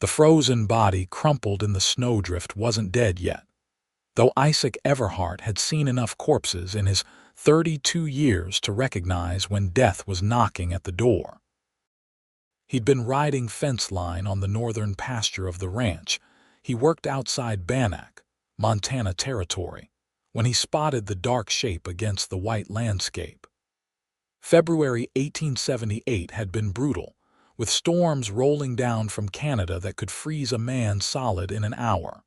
The frozen body crumpled in the snowdrift wasn't dead yet, though Isaac Everhart had seen enough corpses in his 32 years to recognize when death was knocking at the door. He'd been riding fence line on the northern pasture of the ranch. He worked outside Bannack, Montana territory, when he spotted the dark shape against the white landscape. February 1878 had been brutal, with storms rolling down from Canada that could freeze a man solid in an hour.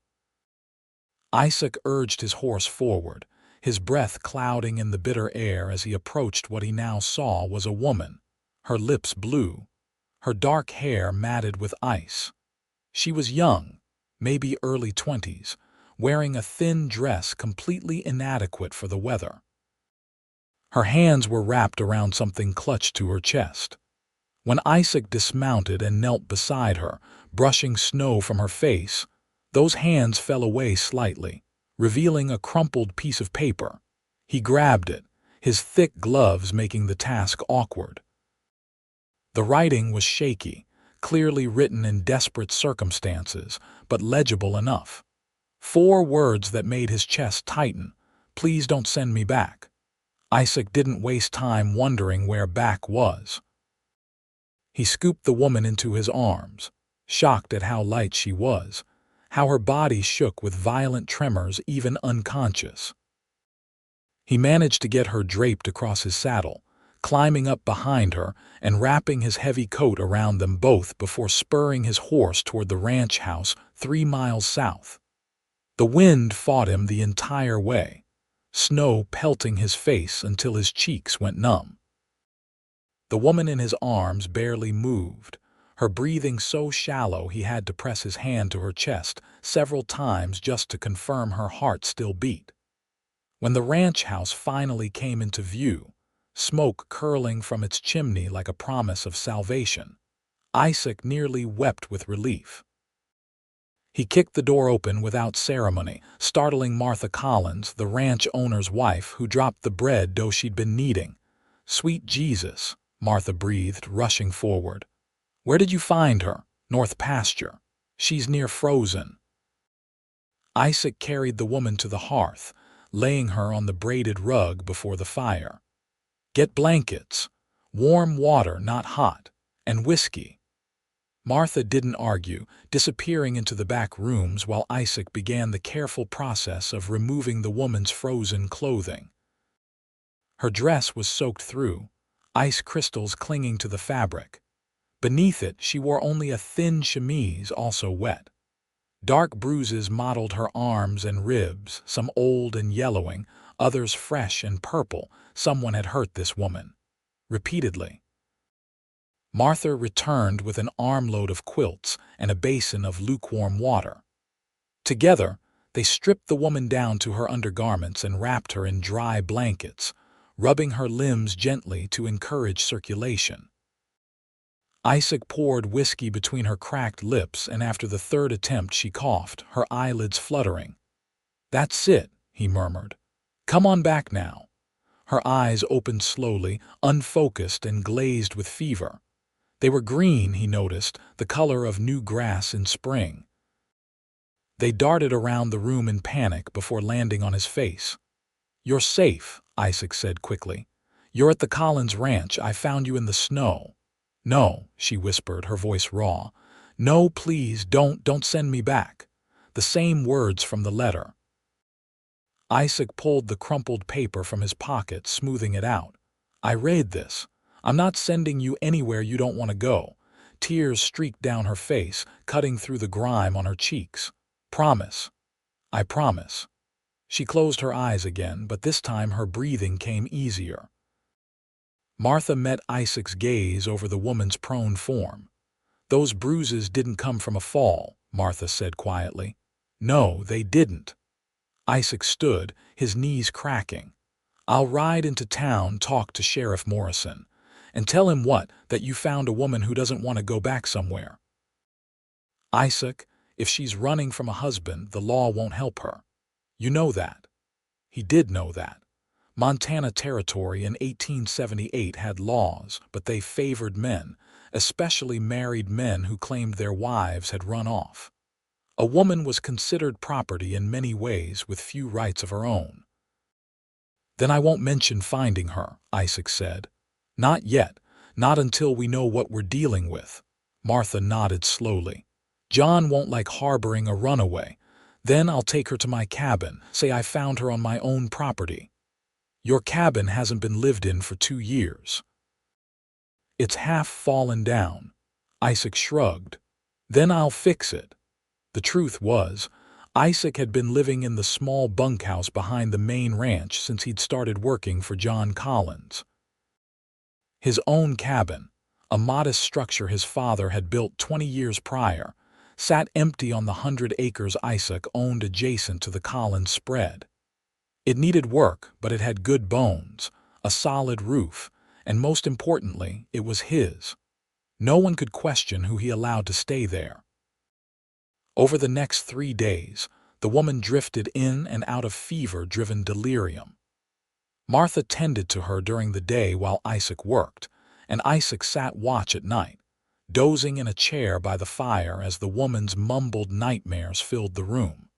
Isaac urged his horse forward, his breath clouding in the bitter air as he approached what he now saw was a woman, her lips blue, her dark hair matted with ice. She was young, maybe early 20s, wearing a thin dress completely inadequate for the weather. Her hands were wrapped around something clutched to her chest. When Isaac dismounted and knelt beside her, brushing snow from her face, those hands fell away slightly, revealing a crumpled piece of paper. He grabbed it, his thick gloves making the task awkward. The writing was shaky, clearly written in desperate circumstances, but legible enough. 4 words that made his chest tighten. "Please don't send me back." Isaac didn't waste time wondering where back was. He scooped the woman into his arms, shocked at how light she was, how her body shook with violent tremors even unconscious. He managed to get her draped across his saddle, climbing up behind her and wrapping his heavy coat around them both before spurring his horse toward the ranch house 3 miles south. The wind fought him the entire way, snow pelting his face until his cheeks went numb. The woman in his arms barely moved, her breathing so shallow he had to press his hand to her chest several times just to confirm her heart still beat. When the ranch house finally came into view, smoke curling from its chimney like a promise of salvation, Isaac nearly wept with relief. He kicked the door open without ceremony, startling Martha Collins, the ranch owner's wife, who dropped the bread dough she'd been kneading. "Sweet Jesus," Martha breathed, rushing forward. "Where did you find her?" "North pasture. She's near frozen." Isaac carried the woman to the hearth, laying her on the braided rug before the fire. "Get blankets, warm water, not hot, and whiskey." Martha didn't argue, disappearing into the back rooms while Isaac began the careful process of removing the woman's frozen clothing. Her dress was soaked through, ice crystals clinging to the fabric. Beneath it, she wore only a thin chemise, also wet. Dark bruises mottled her arms and ribs, some old and yellowing, others fresh and purple. Someone had hurt this woman. Repeatedly. Martha returned with an armload of quilts and a basin of lukewarm water. Together, they stripped the woman down to her undergarments and wrapped her in dry blankets, rubbing her limbs gently to encourage circulation. Isaac poured whiskey between her cracked lips, and after the 3rd attempt she coughed, her eyelids fluttering. "That's it," he murmured. "Come on back now." Her eyes opened slowly, unfocused and glazed with fever. They were green, he noticed, the color of new grass in spring. They darted around the room in panic before landing on his face. "You're safe," Isaac said quickly. "You're at the Collins ranch. I found you in the snow." "No," she whispered, her voice raw. "No, please, don't send me back." The same words from the letter. Isaac pulled the crumpled paper from his pocket, smoothing it out. "I read this. I'm not sending you anywhere you don't want to go." Tears streaked down her face, cutting through the grime on her cheeks. "Promise." "I promise." She closed her eyes again, but this time her breathing came easier. Martha met Isaac's gaze over the woman's prone form. "Those bruises didn't come from a fall," Martha said quietly. "No, they didn't." Isaac stood, his knees cracking. "I'll ride into town, talk to Sheriff Morrison. And tell him what? That you found a woman who doesn't want to go back somewhere." "Isaac, if she's running from a husband, the law won't help her. You know that." He did know that. Montana territory in 1878 had laws, but they favored men, especially married men who claimed their wives had run off. A woman was considered property in many ways with few rights of her own. "Then I won't mention finding her," Isaac said. "Not yet, not until we know what we're dealing with." Martha nodded slowly. "John won't like harboring a runaway. Then I'll take her to my cabin, say I found her on my own property." "Your cabin hasn't been lived in for 2 years. It's half fallen down." Isaac shrugged. "Then I'll fix it." The truth was, Isaac had been living in the small bunkhouse behind the main ranch since he'd started working for John Collins. His own cabin, a modest structure his father had built 20 years prior, sat empty on the 100 acres Isaac owned adjacent to the Collins spread. It needed work, but it had good bones, a solid roof, and most importantly, it was his. No one could question who he allowed to stay there. Over the next 3 days, the woman drifted in and out of fever-driven delirium. Martha tended to her during the day while Isaac worked, and Isaac sat watch at night, dozing in a chair by the fire as the woman's mumbled nightmares filled the room.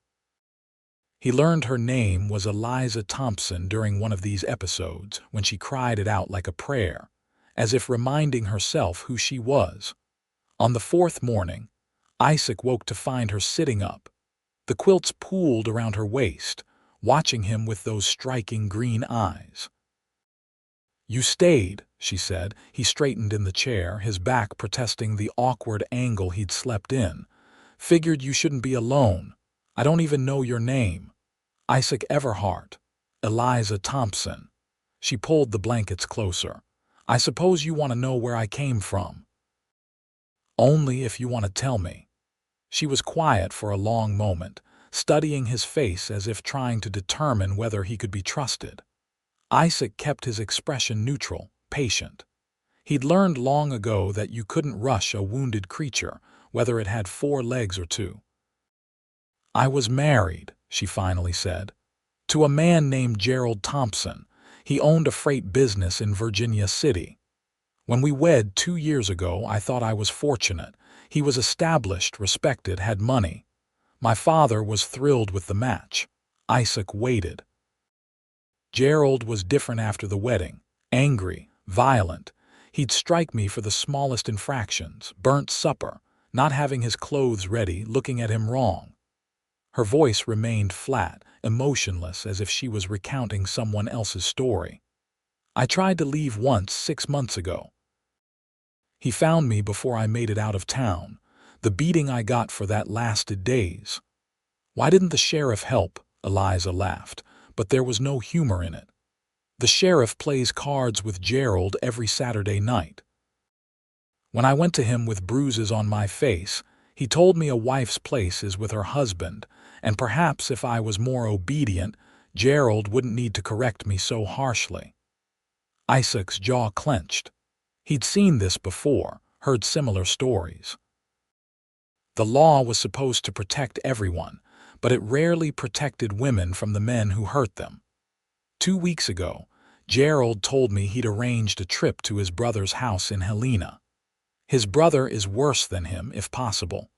He learned her name was Eliza Thompson during one of these episodes when she cried it out like a prayer, as if reminding herself who she was. On the 4th morning, Isaac woke to find her sitting up, the quilts pooled around her waist, watching him with those striking green eyes. "You stayed," she said. He straightened in the chair, his back protesting the awkward angle he'd slept in. "Figured you shouldn't be alone. I don't even know your name." "Isaac Everhart. Eliza Thompson." She pulled the blankets closer. "I suppose you want to know where I came from." "Only if you want to tell me." She was quiet for a long moment, studying his face as if trying to determine whether he could be trusted. Isaac kept his expression neutral, patient. He'd learned long ago that you couldn't rush a wounded creature, whether it had 4 legs or 2. "I was married," she finally said, "to a man named Gerald Thompson. He owned a freight business in Virginia City. When we wed 2 years ago, I thought I was fortunate. He was established, respected, had money. My father was thrilled with the match." Isaac waited. "Gerald was different after the wedding. Angry, violent. He'd strike me for the smallest infractions, burnt supper, not having his clothes ready, looking at him wrong." Her voice remained flat, emotionless, as if she was recounting someone else's story. "I tried to leave once 6 months ago. He found me before I made it out of town. The beating I got for that lasted days." "Why didn't the sheriff help?" Eliza laughed, but there was no humor in it. "The sheriff plays cards with Gerald every Saturday night. When I went to him with bruises on my face, he told me a wife's place is with her husband, and perhaps if I was more obedient, Gerald wouldn't need to correct me so harshly." Isaac's jaw clenched. He'd seen this before, heard similar stories. The law was supposed to protect everyone, but it rarely protected women from the men who hurt them. 2 weeks ago, Gerald told me he'd arranged a trip to his brother's house in Helena. His brother is worse than him, if possible.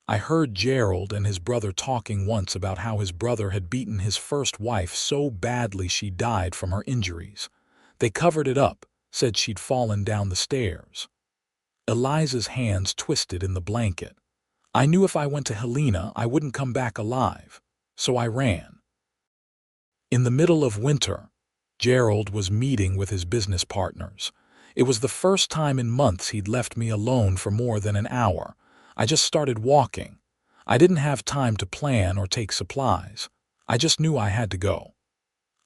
I heard Gerald and his brother talking once about how his brother had beaten his first wife so badly she died from her injuries. They covered it up, said she'd fallen down the stairs. Eliza's hands twisted in the blanket. "I knew if I went to Helena I wouldn't come back alive, so I ran." In the middle of winter, Gerald was meeting with his business partners. "It was the first time in months he'd left me alone for more than an hour. I just started walking. I didn't have time to plan or take supplies. I just knew I had to go."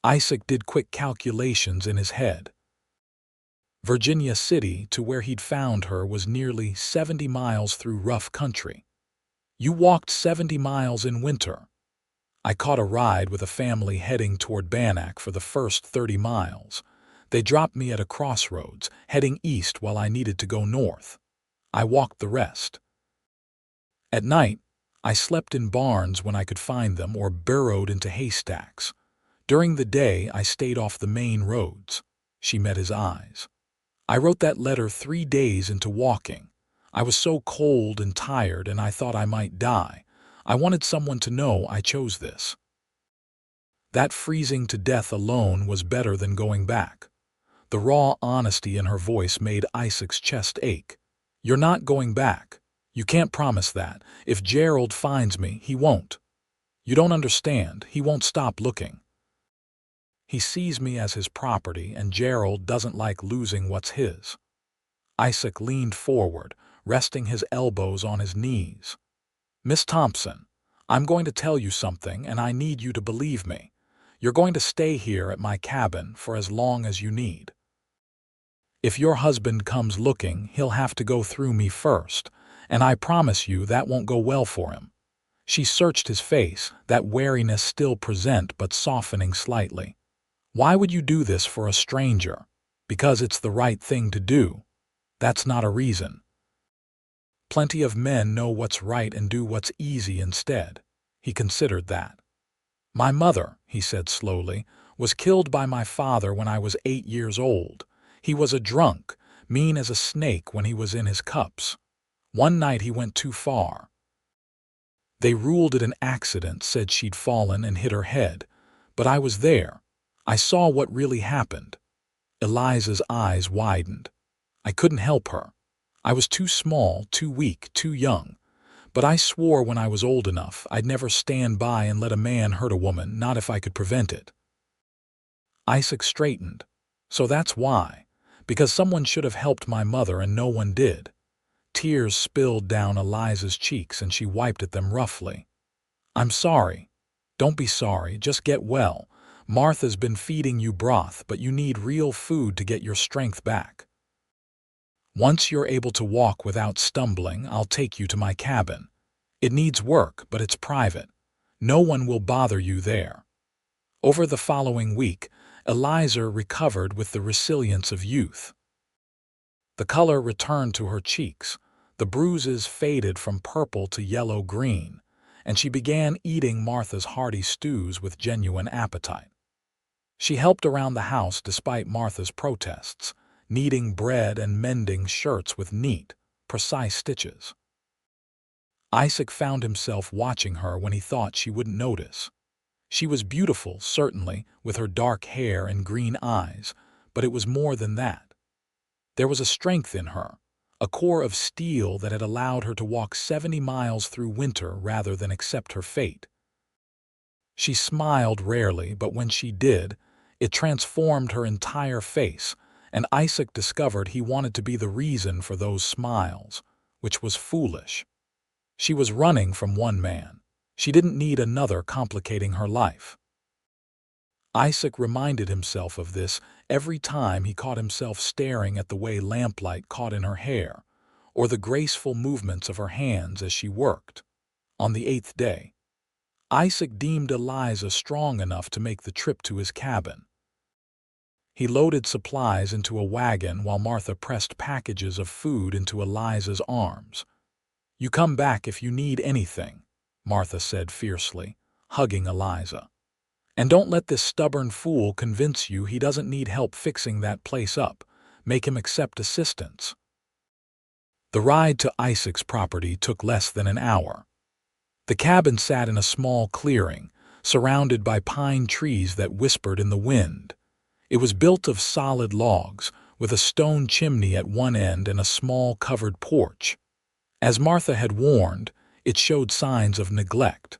Isaac did quick calculations in his head. Virginia City to where he'd found her was nearly 70 miles through rough country. "You walked 70 miles in winter." "I caught a ride with a family heading toward Bannack for the first 30 miles. They dropped me at a crossroads, heading east while I needed to go north. I walked the rest. At night, I slept in barns when I could find them or burrowed into haystacks. During the day, I stayed off the main roads." She met his eyes. I wrote that letter 3 days into walking. I was so cold and tired, and I thought I might die. I wanted someone to know I chose this. That freezing to death alone was better than going back. The raw honesty in her voice made Isaac's chest ache. You're not going back. You can't promise that. If Gerald finds me, he won't. You don't understand. He won't stop looking. He sees me as his property, and Gerald doesn't like losing what's his. Isaac leaned forward, resting his elbows on his knees. Miss Thompson, I'm going to tell you something, and I need you to believe me. You're going to stay here at my cabin for as long as you need. If your husband comes looking, he'll have to go through me first, and I promise you that won't go well for him. She searched his face, that wariness still present but softening slightly. Why would you do this for a stranger? Because it's the right thing to do. That's not a reason. Plenty of men know what's right and do what's easy instead. He considered that. My mother, he said slowly, was killed by my father when I was 8 years old. He was a drunk, mean as a snake when he was in his cups. One night he went too far. They ruled it an accident, said she'd fallen and hit her head. But I was there. I saw what really happened. Eliza's eyes widened. I couldn't help her. I was too small, too weak, too young. But I swore when I was old enough I'd never stand by and let a man hurt a woman, not if I could prevent it. Isaac straightened. So that's why. Because someone should have helped my mother and no one did. Tears spilled down Eliza's cheeks and she wiped at them roughly. I'm sorry. Don't be sorry, just get well. Martha's been feeding you broth, but you need real food to get your strength back. Once you're able to walk without stumbling, I'll take you to my cabin. It needs work, but it's private. No one will bother you there. Over the following week, Eliza recovered with the resilience of youth. The color returned to her cheeks, the bruises faded from purple to yellow-green, and she began eating Martha's hearty stews with genuine appetite. She helped around the house despite Martha's protests, kneading bread and mending shirts with neat, precise stitches. Isaac found himself watching her when he thought she wouldn't notice. She was beautiful, certainly, with her dark hair and green eyes, but it was more than that. There was a strength in her, a core of steel that had allowed her to walk 70 miles through winter rather than accept her fate. She smiled rarely, but when she did, it transformed her entire face, and Isaac discovered he wanted to be the reason for those smiles, which was foolish. She was running from one man. She didn't need another complicating her life. Isaac reminded himself of this every time he caught himself staring at the way lamplight caught in her hair, or the graceful movements of her hands as she worked. On the 8th day, Isaac deemed Eliza strong enough to make the trip to his cabin. He loaded supplies into a wagon while Martha pressed packages of food into Eliza's arms. You come back if you need anything, Martha said fiercely, hugging Eliza. And don't let this stubborn fool convince you he doesn't need help fixing that place up. Make him accept assistance. The ride to Isaac's property took less than an hour. The cabin sat in a small clearing, surrounded by pine trees that whispered in the wind. It was built of solid logs, with a stone chimney at one end and a small covered porch. As Martha had warned, it showed signs of neglect.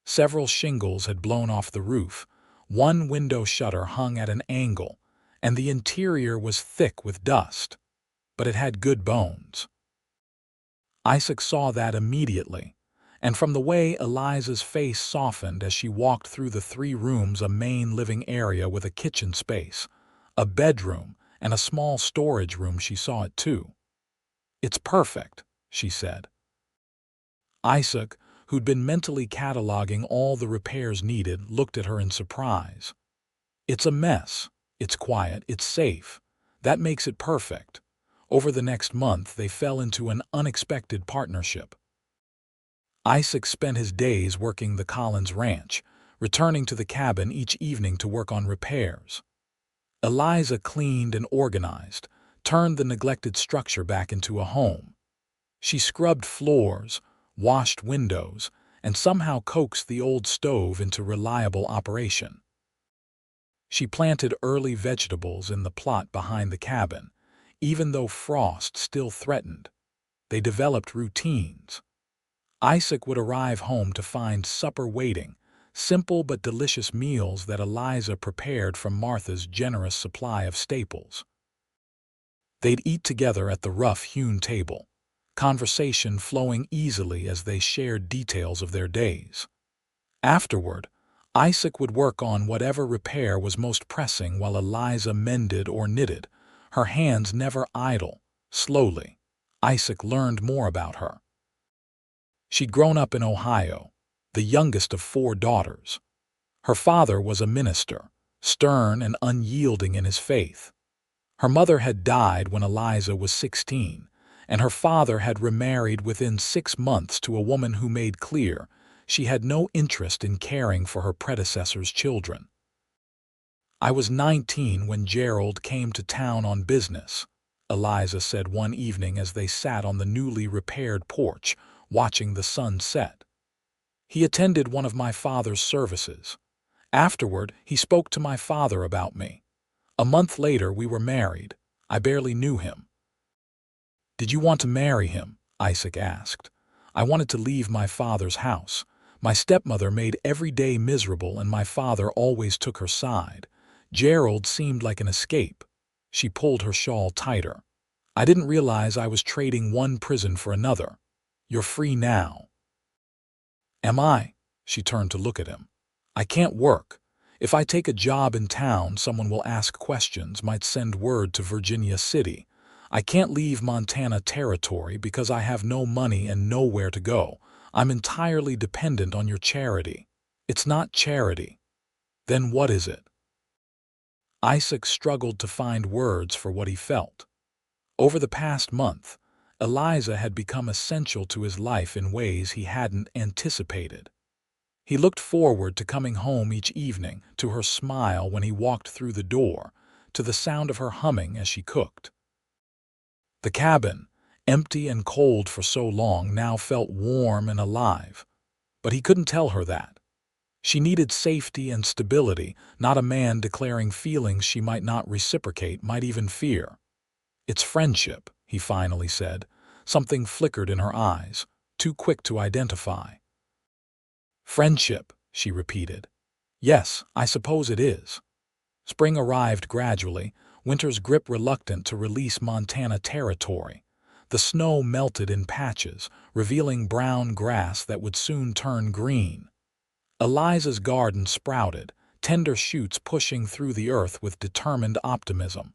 Several shingles had blown off the roof, one window shutter hung at an angle, and the interior was thick with dust. But it had good bones. Isaac saw that immediately, and from the way Eliza's face softened as she walked through the 3 rooms, a main living area with a kitchen space, a bedroom, and a small storage room, she saw it too. It's perfect, she said. Isaac, who'd been mentally cataloging all the repairs needed, looked at her in surprise. It's a mess. It's quiet. It's safe. That makes it perfect. Over the next month, they fell into an unexpected partnership. Isaac spent his days working the Collins ranch, returning to the cabin each evening to work on repairs. Eliza cleaned and organized, turned the neglected structure back into a home. She scrubbed floors, washed windows, and somehow coaxed the old stove into reliable operation. She planted early vegetables in the plot behind the cabin, even though frost still threatened. They developed routines. Isaac would arrive home to find supper waiting, simple but delicious meals that Eliza prepared from Martha's generous supply of staples. They'd eat together at the rough-hewn table, conversation flowing easily as they shared details of their days. Afterward, Isaac would work on whatever repair was most pressing while Eliza mended or knitted, her hands never idle. Slowly, Isaac learned more about her. She'd grown up in Ohio, the youngest of 4 daughters. Her father was a minister, stern and unyielding in his faith. Her mother had died when Eliza was 16, and her father had remarried within 6 months to a woman who made clear she had no interest in caring for her predecessor's children. "I was 19 when Gerald came to town on business," Eliza said one evening as they sat on the newly repaired porch, watching the sun set. "He attended one of my father's services. Afterward, he spoke to my father about me. A month later, we were married. I barely knew him." "Did you want to marry him?" Isaac asked. "I wanted to leave my father's house. My stepmother made every day miserable and my father always took her side. Gerald seemed like an escape." She pulled her shawl tighter. "I didn't realize I was trading one prison for another. You're free now." "Am I?" She turned to look at him. "I can't work. If I take a job in town, someone will ask questions, might send word to Virginia City. I can't leave Montana Territory because I have no money and nowhere to go. I'm entirely dependent on your charity." "It's not charity." "Then what is it?" Isaac struggled to find words for what he felt. Over the past month, Eliza had become essential to his life in ways he hadn't anticipated. He looked forward to coming home each evening, to her smile when he walked through the door, to the sound of her humming as she cooked. The cabin, empty and cold for so long, now felt warm and alive. But he couldn't tell her that. She needed safety and stability, not a man declaring feelings she might not reciprocate, might even fear. "It's friendship," he finally said. Something flickered in her eyes, too quick to identify. "Friendship," she repeated. "Yes, I suppose it is." Spring arrived gradually, winter's grip reluctant to release Montana Territory. The snow melted in patches, revealing brown grass that would soon turn green. Eliza's garden sprouted, tender shoots pushing through the earth with determined optimism.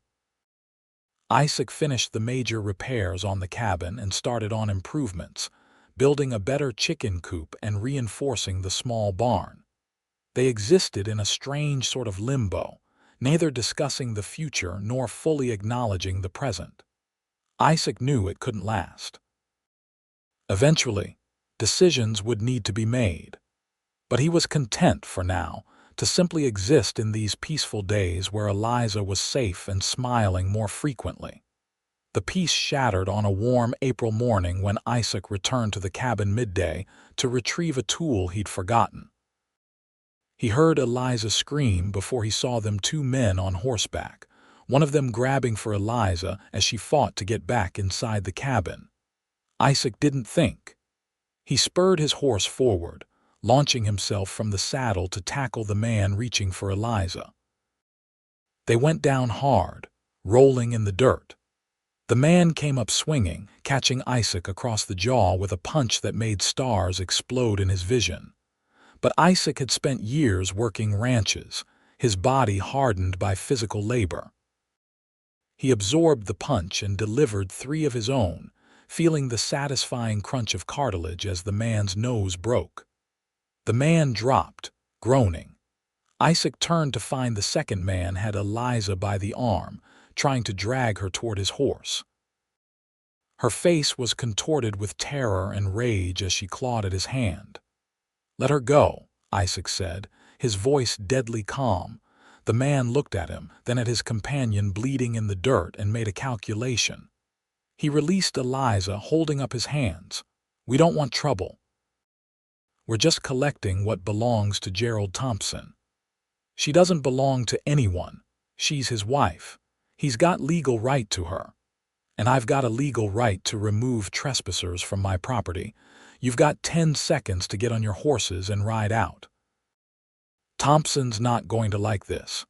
Isaac finished the major repairs on the cabin and started on improvements, building a better chicken coop and reinforcing the small barn. They existed in a strange sort of limbo, neither discussing the future nor fully acknowledging the present. Isaac knew it couldn't last. Eventually, decisions would need to be made. But he was content, for now, to simply exist in these peaceful days where Eliza was safe and smiling more frequently. The peace shattered on a warm April morning when Isaac returned to the cabin midday to retrieve a tool he'd forgotten. He heard Eliza scream before he saw them 2 men on horseback, one of them grabbing for Eliza as she fought to get back inside the cabin. Isaac didn't think. He spurred his horse forward, launching himself from the saddle to tackle the man reaching for Eliza. They went down hard, rolling in the dirt. The man came up swinging, catching Isaac across the jaw with a punch that made stars explode in his vision. But Isaac had spent years working ranches, his body hardened by physical labor. He absorbed the punch and delivered 3 of his own, feeling the satisfying crunch of cartilage as the man's nose broke. The man dropped, groaning. Isaac turned to find the second man had Eliza by the arm, trying to drag her toward his horse. Her face was contorted with terror and rage as she clawed at his hand. "Let her go," Isaac said, his voice deadly calm. The man looked at him, then at his companion bleeding in the dirt, and made a calculation. He released Eliza, holding up his hands. "We don't want trouble. We're just collecting what belongs to Gerald Thompson. She doesn't belong to anyone. She's his wife. He's got legal right to her. And I've got a legal right to remove trespassers from my property. You've got 10 seconds to get on your horses and ride out." Thompson's not going to like this.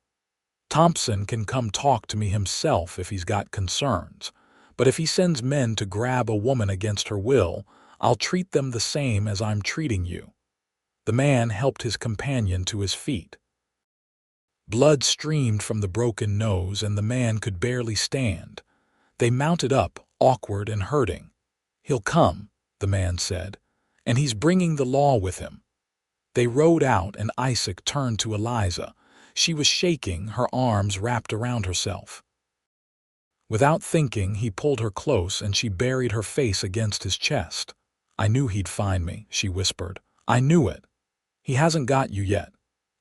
Thompson can come talk to me himself if he's got concerns, but if he sends men to grab a woman against her will, I'll treat them the same as I'm treating you. The man helped his companion to his feet. Blood streamed from the broken nose, and the man could barely stand. They mounted up, awkward and hurting. "He'll come," the man said, "and he's bringing the law with him." They rode out, and Isaac turned to Eliza. She was shaking, her arms wrapped around herself. Without thinking, he pulled her close, and she buried her face against his chest. "I knew he'd find me," she whispered. "I knew it. He hasn't got you yet.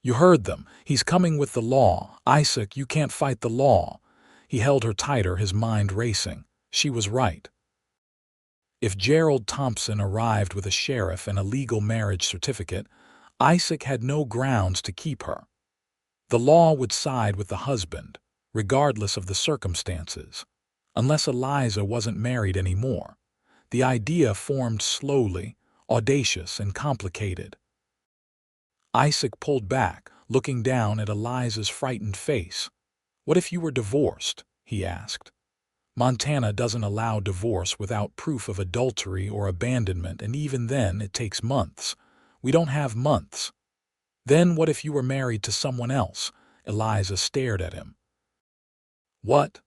You heard them. He's coming with the law. Isaac, you can't fight the law." He held her tighter, his mind racing. She was right. If Gerald Thompson arrived with a sheriff and a legal marriage certificate, Isaac had no grounds to keep her. The law would side with the husband, regardless of the circumstances, unless Eliza wasn't married anymore. The idea formed slowly, audacious and complicated. Isaac pulled back, looking down at Eliza's frightened face. "What if you were divorced?" he asked. "Montana doesn't allow divorce without proof of adultery or abandonment, and even then it takes months. We don't have months." "Then what if you were married to someone else?" Eliza stared at him. "What?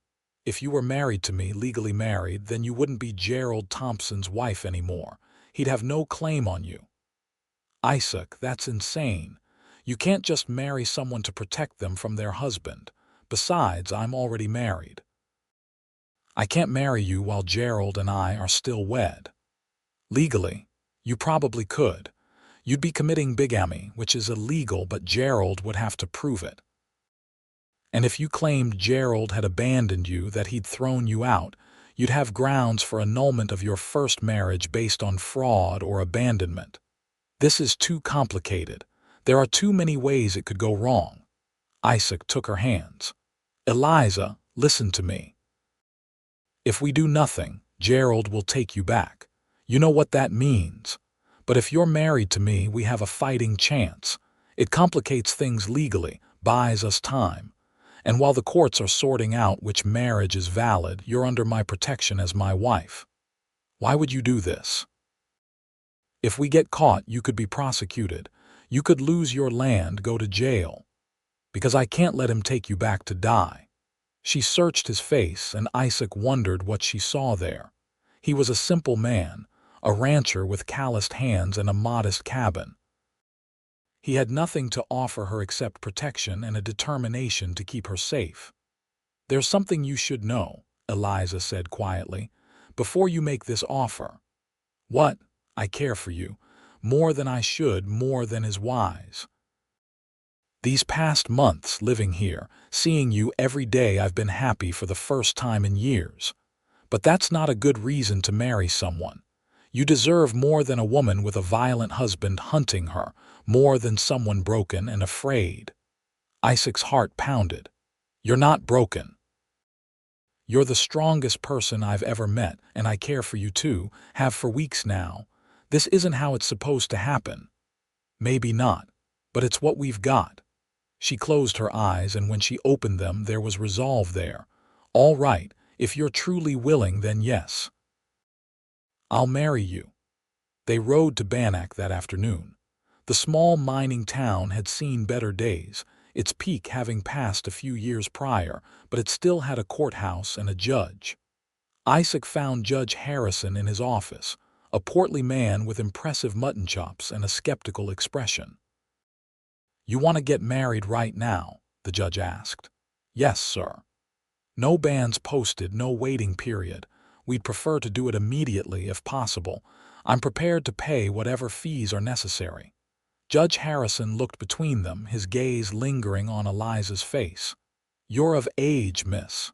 If you were married to me, legally married, then you wouldn't be Gerald Thompson's wife anymore. He'd have no claim on you." "Isaac, that's insane. You can't just marry someone to protect them from their husband. Besides, I'm already married." "I can't marry you while Gerald and I are still wed." "Legally, you probably could. You'd be committing bigamy, which is illegal, but Gerald would have to prove it. And if you claimed Gerald had abandoned you, that he'd thrown you out, you'd have grounds for annulment of your first marriage based on fraud or abandonment. This is too complicated. There are too many ways it could go wrong." Isaac took her hands. "Eliza, listen to me. If we do nothing, Gerald will take you back. You know what that means. But if you're married to me, we have a fighting chance. It complicates things legally, buys us time. And while the courts are sorting out which marriage is valid, you're under my protection as my wife. Why would you do this? If we get caught, you could be prosecuted. You could lose your land, go to jail. Because I can't let him take you back to die." She searched his face, and Isaac wondered what she saw there. He was a simple man, a rancher with calloused hands and a modest cabin. He had nothing to offer her except protection and a determination to keep her safe. "There's something you should know," Eliza said quietly, "before you make this offer." "What?" "I care for you, more than I should, more than is wise. These past months living here, seeing you every day, I've been happy for the first time in years. But that's not a good reason to marry someone. You deserve more than a woman with a violent husband hunting her, more than someone broken and afraid." Isaac's heart pounded. "You're not broken. You're the strongest person I've ever met, and I care for you too, have for weeks now. This isn't how it's supposed to happen. Maybe not, but it's what we've got." She closed her eyes, and when she opened them, there was resolve there. "All right, if you're truly willing, then yes. I'll marry you." They rode to Bannack that afternoon. The small mining town had seen better days, its peak having passed a few years prior, but it still had a courthouse and a judge. Isaac found Judge Harrison in his office, a portly man with impressive mutton chops and a skeptical expression. "You want to get married right now?" the judge asked. "Yes, sir. No banns posted, no waiting period. We'd prefer to do it immediately if possible. I'm prepared to pay whatever fees are necessary." Judge Harrison looked between them, his gaze lingering on Eliza's face. "You're of age, miss."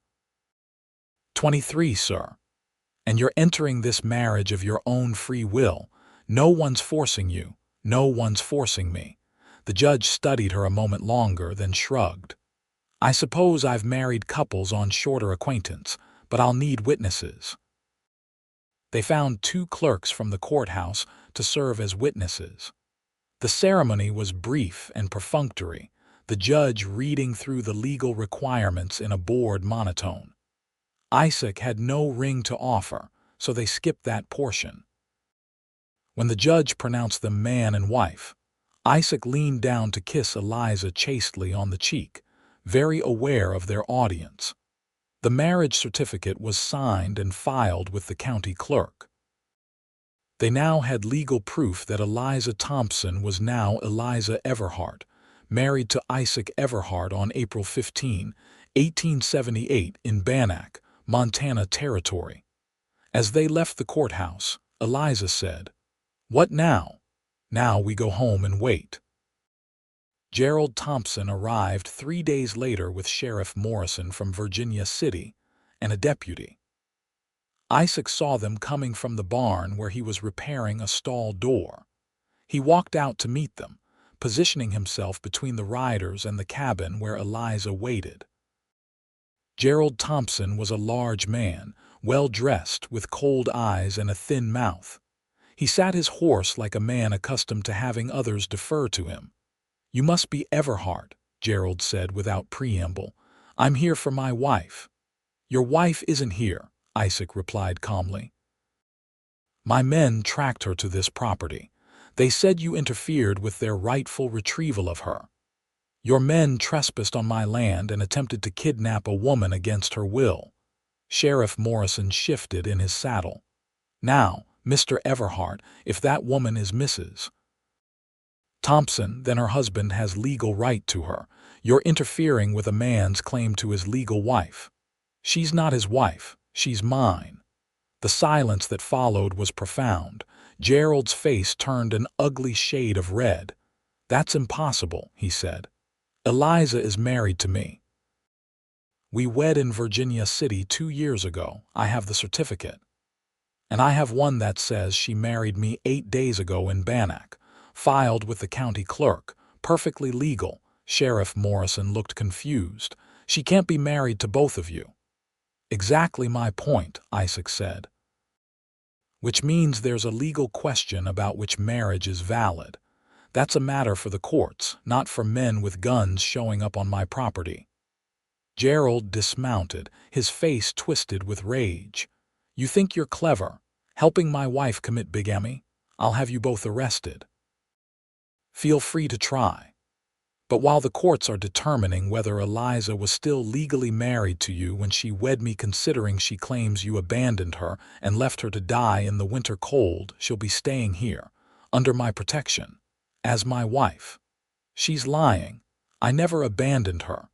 "23, sir. And you're entering this marriage of your own free will. No one's forcing you. No one's forcing me." The judge studied her a moment longer, then shrugged. "I suppose I've married couples on shorter acquaintance, but I'll need witnesses." They found 2 clerks from the courthouse to serve as witnesses. The ceremony was brief and perfunctory, the judge reading through the legal requirements in a bored monotone. Isaac had no ring to offer, so they skipped that portion. When the judge pronounced them man and wife, Isaac leaned down to kiss Eliza chastely on the cheek, very aware of their audience. The marriage certificate was signed and filed with the county clerk. They now had legal proof that Eliza Thompson was now Eliza Everhart, married to Isaac Everhart on April 15, 1878 in Bannack, Montana Territory. As they left the courthouse, Eliza said, "What now? Now we go home and wait." Gerald Thompson arrived 3 days later with Sheriff Morrison from Virginia City and a deputy. Isaac saw them coming from the barn where he was repairing a stall door. He walked out to meet them, positioning himself between the riders and the cabin where Eliza waited. Gerald Thompson was a large man, well-dressed, with cold eyes and a thin mouth. He sat his horse like a man accustomed to having others defer to him. "You must be Everhart," Gerald said without preamble. "I'm here for my wife." "Your wife isn't here," Isaac replied calmly. "My men tracked her to this property. They said you interfered with their rightful retrieval of her. Your men trespassed on my land and attempted to kidnap a woman against her will." Sheriff Morrison shifted in his saddle. "Now, Mr. Everhart, if that woman is Mrs. Thompson, then her husband has legal right to her. You're interfering with a man's claim to his legal wife." "She's not his wife. She's mine." The silence that followed was profound. Gerald's face turned an ugly shade of red. "That's impossible," he said. "Eliza is married to me. We wed in Virginia City 2 years ago. I have the certificate. And I have one that says she married me 8 days ago in Bannack, filed with the county clerk, perfectly legal." Sheriff Morrison looked confused. "She can't be married to both of you." "Exactly my point," Isaac said. "Which means there's a legal question about which marriage is valid. That's a matter for the courts, not for men with guns showing up on my property." Gerald dismounted, his face twisted with rage. "You think you're clever, helping my wife commit bigamy? I'll have you both arrested." "Feel free to try. But while the courts are determining whether Eliza was still legally married to you when she wed me, considering she claims you abandoned her and left her to die in the winter cold, she'll be staying here, under my protection, as my wife." "She's lying. I never abandoned her.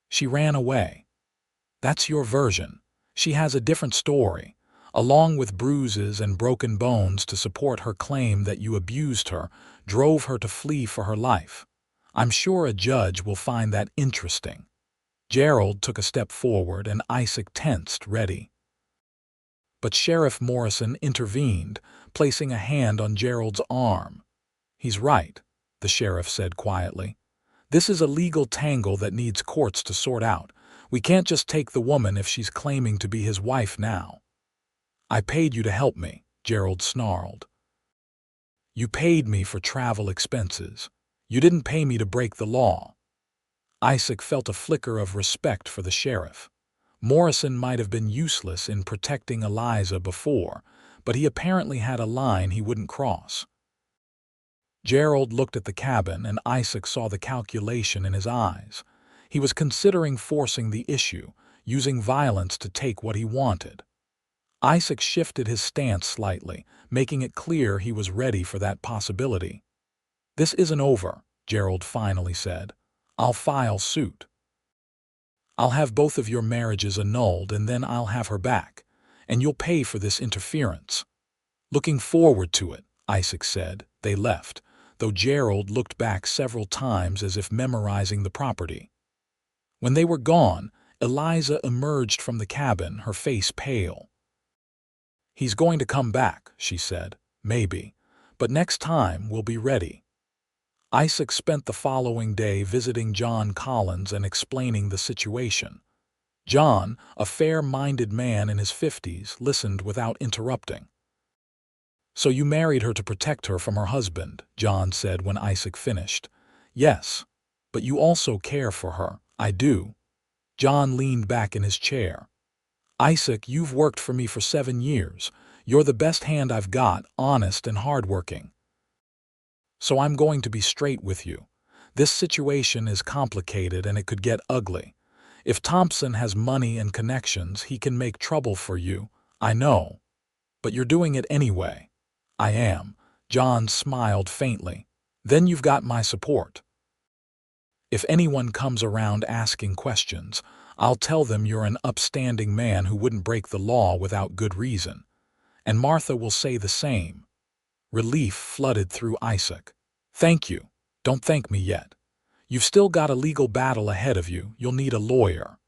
She ran away." "That's your version. She has a different story, along with bruises and broken bones to support her claim that you abused her, drove her to flee for her life. I'm sure a judge will find that interesting." Gerald took a step forward and Isaac tensed, ready. But Sheriff Morrison intervened, placing a hand on Gerald's arm. "He's right," the sheriff said quietly. "This is a legal tangle that needs courts to sort out. We can't just take the woman if she's claiming to be his wife now." "I paid you to help me," Gerald snarled. "You paid me for travel expenses. You didn't pay me to break the law." Isaac felt a flicker of respect for the sheriff. Morrison might have been useless in protecting Eliza before, but he apparently had a line he wouldn't cross. Gerald looked at the cabin, and Isaac saw the calculation in his eyes. He was considering forcing the issue, using violence to take what he wanted. Isaac shifted his stance slightly, making it clear he was ready for that possibility. "This isn't over," Gerald finally said. "I'll file suit. I'll have both of your marriages annulled, and then I'll have her back, and you'll pay for this interference." "Looking forward to it," Isaac said. They left. though Gerald looked back several times as if memorizing the property. When they were gone, Eliza emerged from the cabin, her face pale. "He's going to come back," she said. "Maybe. But next time we'll be ready." Isaac spent the following day visiting John Collins and explaining the situation. John, a fair-minded man in his 50s, listened without interrupting. "So you married her to protect her from her husband," John said when Isaac finished. "Yes, but you also care for her." "I do." John leaned back in his chair. "Isaac, you've worked for me for 7 years. You're the best hand I've got, honest and hardworking. So I'm going to be straight with you. This situation is complicated and it could get ugly. If Thompson has money and connections, he can make trouble for you. I know. But you're doing it anyway." "I am." John smiled faintly. "Then you've got my support. If anyone comes around asking questions, I'll tell them you're an upstanding man who wouldn't break the law without good reason. And Martha will say the same." Relief flooded through Isaac. "Thank you. Don't thank me yet. You've still got a legal battle ahead of you. You'll need a lawyer."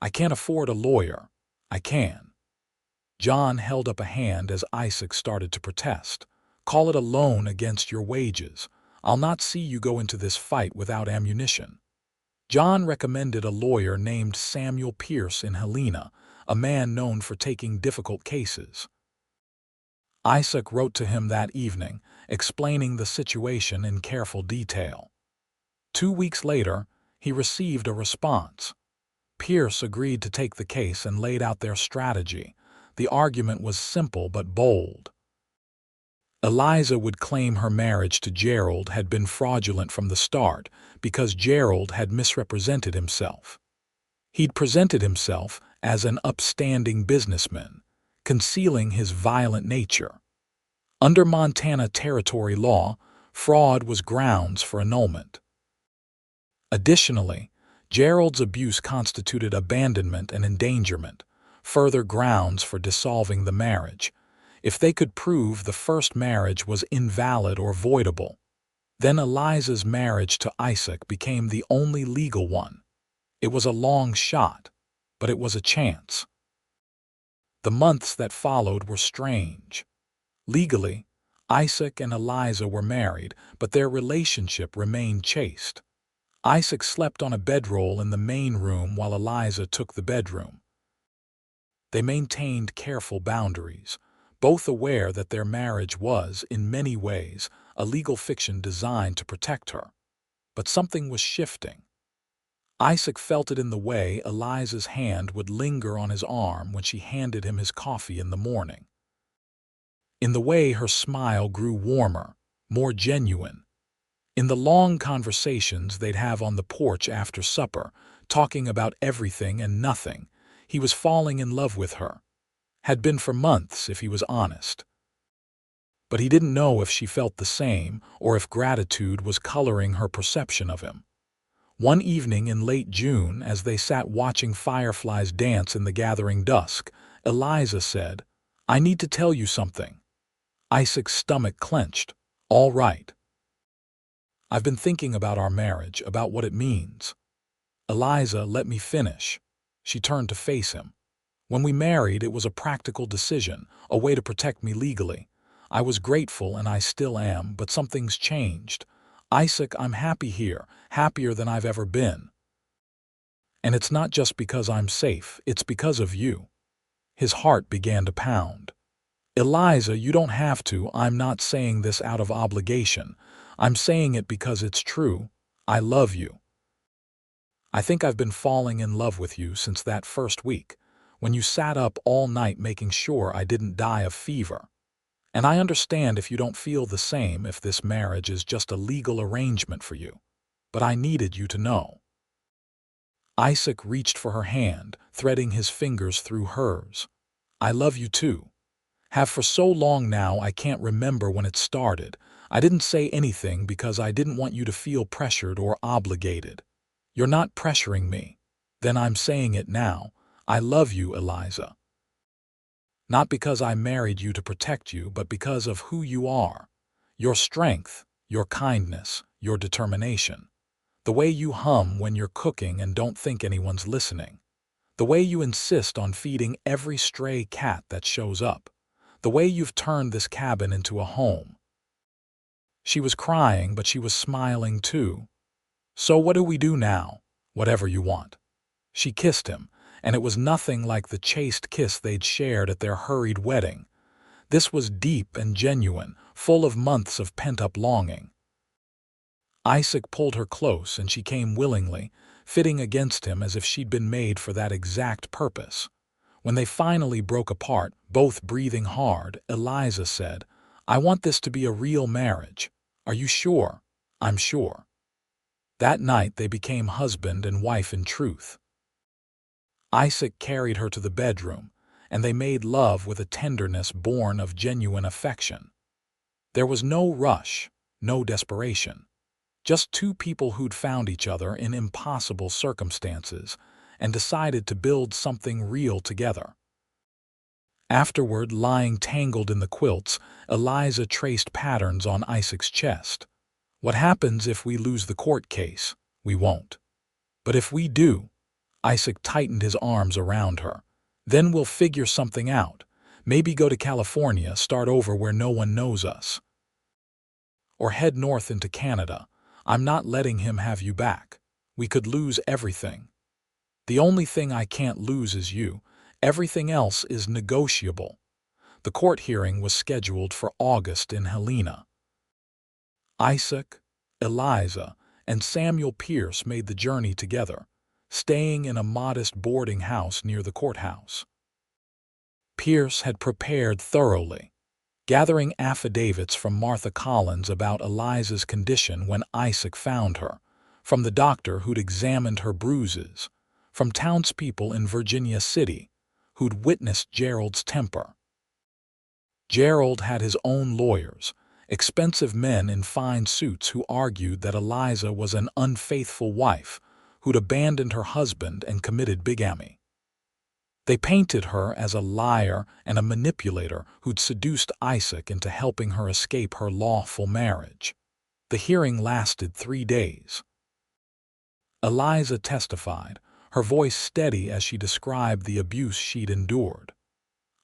"I can't afford a lawyer." "I can." John held up a hand as Isaac started to protest. "Call it a loan against your wages. I'll not see you go into this fight without ammunition." John recommended a lawyer named Samuel Pierce in Helena, a man known for taking difficult cases. Isaac wrote to him that evening, explaining the situation in careful detail. 2 weeks later, he received a response. Pierce agreed to take the case and laid out their strategy. The argument was simple but bold. Eliza would claim her marriage to Gerald had been fraudulent from the start because Gerald had misrepresented himself. He'd presented himself as an upstanding businessman, concealing his violent nature. Under Montana territory law, fraud was grounds for annulment. Additionally, Gerald's abuse constituted abandonment and endangerment, further grounds for dissolving the marriage. If they could prove the first marriage was invalid or voidable, then Eliza's marriage to Isaac became the only legal one. It was a long shot, but it was a chance. The months that followed were strange. Legally, Isaac and Eliza were married, but their relationship remained chaste. Isaac slept on a bedroll in the main room while Eliza took the bedroom. They maintained careful boundaries, both aware that their marriage was, in many ways, a legal fiction designed to protect her. But something was shifting. Isaac felt it in the way Eliza's hand would linger on his arm when she handed him his coffee in the morning. In the way her smile grew warmer, more genuine. In the long conversations they'd have on the porch after supper, talking about everything and nothing. He was falling in love with her. Had been for months, if he was honest. But he didn't know if she felt the same or if gratitude was coloring her perception of him. One evening in late June, as they sat watching fireflies dance in the gathering dusk, Eliza said, "I need to tell you something." Isaac's stomach clenched. "All right." "I've been thinking about our marriage, about what it means." "Eliza, let me finish." She turned to face him. "When we married, it was a practical decision, a way to protect me legally. I was grateful and I still am, but something's changed. Isaac, I'm happy here, happier than I've ever been. And it's not just because I'm safe, it's because of you." His heart began to pound. "Eliza, you don't have to. I'm not saying this out of obligation. I'm saying it because it's true. I love you. I think I've been falling in love with you since that first week, when you sat up all night making sure I didn't die of fever. And I understand if you don't feel the same, if this marriage is just a legal arrangement for you. But I needed you to know." Isaac reached for her hand, threading his fingers through hers. "I love you too. Have for so long now I can't remember when it started. I didn't say anything because I didn't want you to feel pressured or obligated. You're not pressuring me. Then I'm saying it now. I love you, Eliza. Not because I married you to protect you, but because of who you are. Your strength, your kindness, your determination. The way you hum when you're cooking and don't think anyone's listening. The way you insist on feeding every stray cat that shows up. The way you've turned this cabin into a home. She was crying, but she was smiling too. So what do we do now? Whatever you want. She kissed him, and it was nothing like the chaste kiss they'd shared at their hurried wedding. This was deep and genuine, full of months of pent-up longing. Isaac pulled her close, and she came willingly, fitting against him as if she'd been made for that exact purpose. When they finally broke apart, both breathing hard, Eliza said, "I want this to be a real marriage. Are you sure?" "I'm sure." That night they became husband and wife in truth. Isaac carried her to the bedroom, and they made love with a tenderness born of genuine affection. There was no rush, no desperation. Just two people who'd found each other in impossible circumstances and decided to build something real together. Afterward, lying tangled in the quilts, Eliza traced patterns on Isaac's chest. "What happens if we lose the court case? We won't. But if we do," Isaac tightened his arms around her, "then we'll figure something out. Maybe go to California, start over where no one knows us. Or head north into Canada. I'm not letting him have you back. We could lose everything. The only thing I can't lose is you. Everything else is negotiable." The court hearing was scheduled for August in Helena. Isaac, Eliza, and Samuel Pierce made the journey together, staying in a modest boarding house near the courthouse. Pierce had prepared thoroughly, gathering affidavits from Martha Collins about Eliza's condition when Isaac found her, from the doctor who'd examined her bruises, from townspeople in Virginia City who'd witnessed Gerald's temper. Gerald had his own lawyers, expensive men in fine suits who argued that Eliza was an unfaithful wife who'd abandoned her husband and committed bigamy. They painted her as a liar and a manipulator who'd seduced Isaac into helping her escape her lawful marriage. The hearing lasted 3 days. Eliza testified, her voice steady as she described the abuse she'd endured.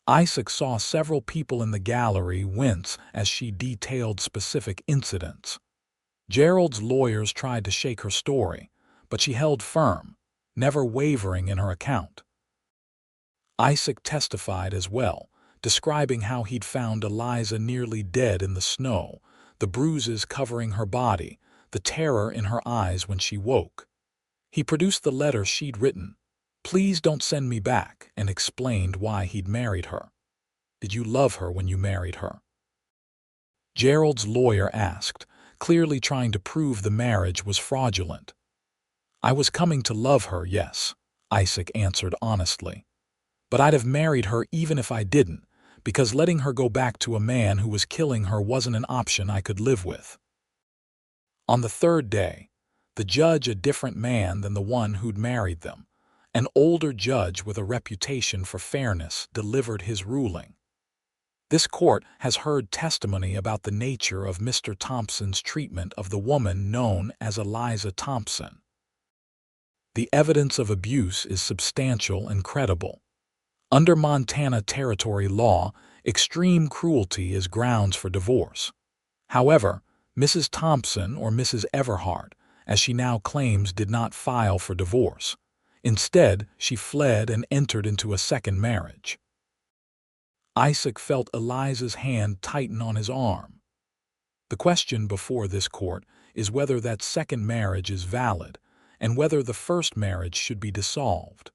Isaac saw several people in the gallery wince as she detailed specific incidents. Gerald's lawyers tried to shake her story, but she held firm, never wavering in her account. Isaac testified as well, describing how he'd found Eliza nearly dead in the snow, the bruises covering her body, the terror in her eyes when she woke. He produced the letter she'd written, "Please don't send me back," and explained why he'd married her. "Did you love her when you married her?" Gerald's lawyer asked, clearly trying to prove the marriage was fraudulent. "I was coming to love her, yes," Isaac answered honestly. "But I'd have married her even if I didn't, because letting her go back to a man who was killing her wasn't an option I could live with." On the third day, the judge, a different man than the one who'd married them, an older judge with a reputation for fairness, delivered his ruling. "This court has heard testimony about the nature of Mr. Thompson's treatment of the woman known as Eliza Thompson. The evidence of abuse is substantial and credible. Under Montana Territory law, extreme cruelty is grounds for divorce. However, Mrs. Thompson, or Mrs. Everhart, as she now claims, did not file for divorce. Instead, she fled and entered into a second marriage." Isaac felt Eliza's hand tighten on his arm. The question before this court is whether that second marriage is valid and whether the first marriage should be dissolved.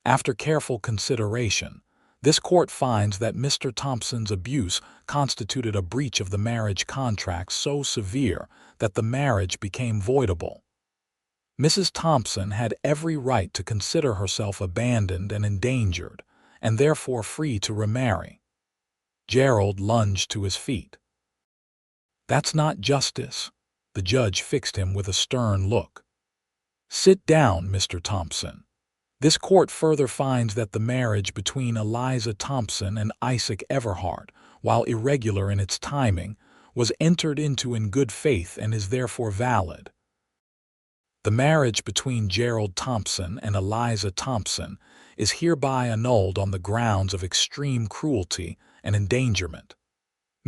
After careful consideration, this court finds that Mr. Thompson's abuse constituted a breach of the marriage contract so severe that the marriage became voidable. Mrs. Thompson had every right to consider herself abandoned and endangered, and therefore free to remarry. Gerald lunged to his feet. "That's not justice." The judge fixed him with a stern look. "Sit down, Mr. Thompson. This court further finds that the marriage between Eliza Thompson and Isaac Everhart, while irregular in its timing, was entered into in good faith and is therefore valid. The marriage between Gerald Thompson and Eliza Thompson is hereby annulled on the grounds of extreme cruelty and endangerment.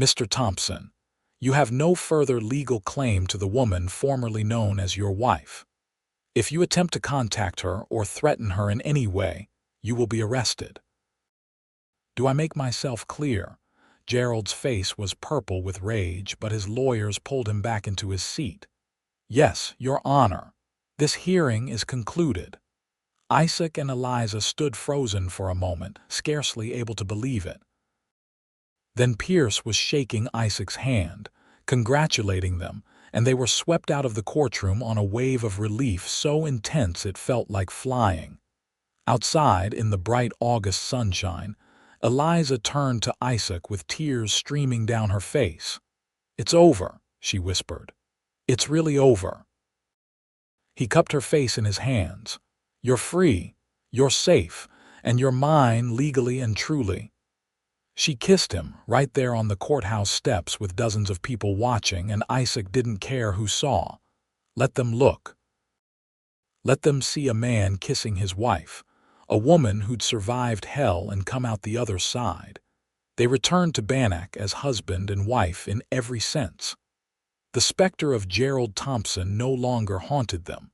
Mr. Thompson, you have no further legal claim to the woman formerly known as your wife. If you attempt to contact her or threaten her in any way, you will be arrested. Do I make myself clear? Gerald's face was purple with rage, but his lawyers pulled him back into his seat. Yes, Your Honor. This hearing is concluded. Isaac and Eliza stood frozen for a moment, scarcely able to believe it. Then Pierce was shaking Isaac's hand, congratulating them, and they were swept out of the courtroom on a wave of relief so intense it felt like flying. Outside, in the bright August sunshine, Eliza turned to Isaac with tears streaming down her face. "It's over," she whispered. "It's really over." He cupped her face in his hands. "You're free, you're safe, and you're mine legally and truly." She kissed him, right there on the courthouse steps with dozens of people watching, and Isaac didn't care who saw. Let them look. Let them see a man kissing his wife, a woman who'd survived hell and come out the other side. They returned to Bannack as husband and wife in every sense. The specter of Gerald Thompson no longer haunted them.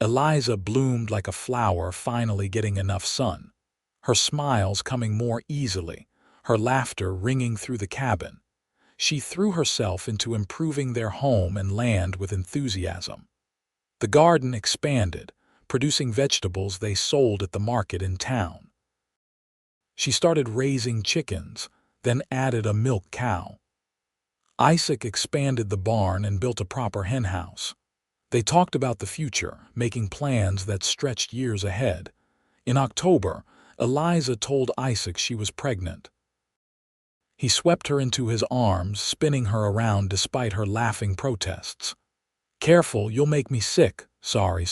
Eliza bloomed like a flower finally getting enough sun, her smiles coming more easily, her laughter ringing through the cabin. She threw herself into improving their home and land with enthusiasm. The garden expanded, producing vegetables they sold at the market in town. She started raising chickens, then added a milk cow. Isaac expanded the barn and built a proper henhouse. They talked about the future, making plans that stretched years ahead. In October, Eliza told Isaac she was pregnant. He swept her into his arms, spinning her around despite her laughing protests. "Careful, you'll make me sick. Sorry."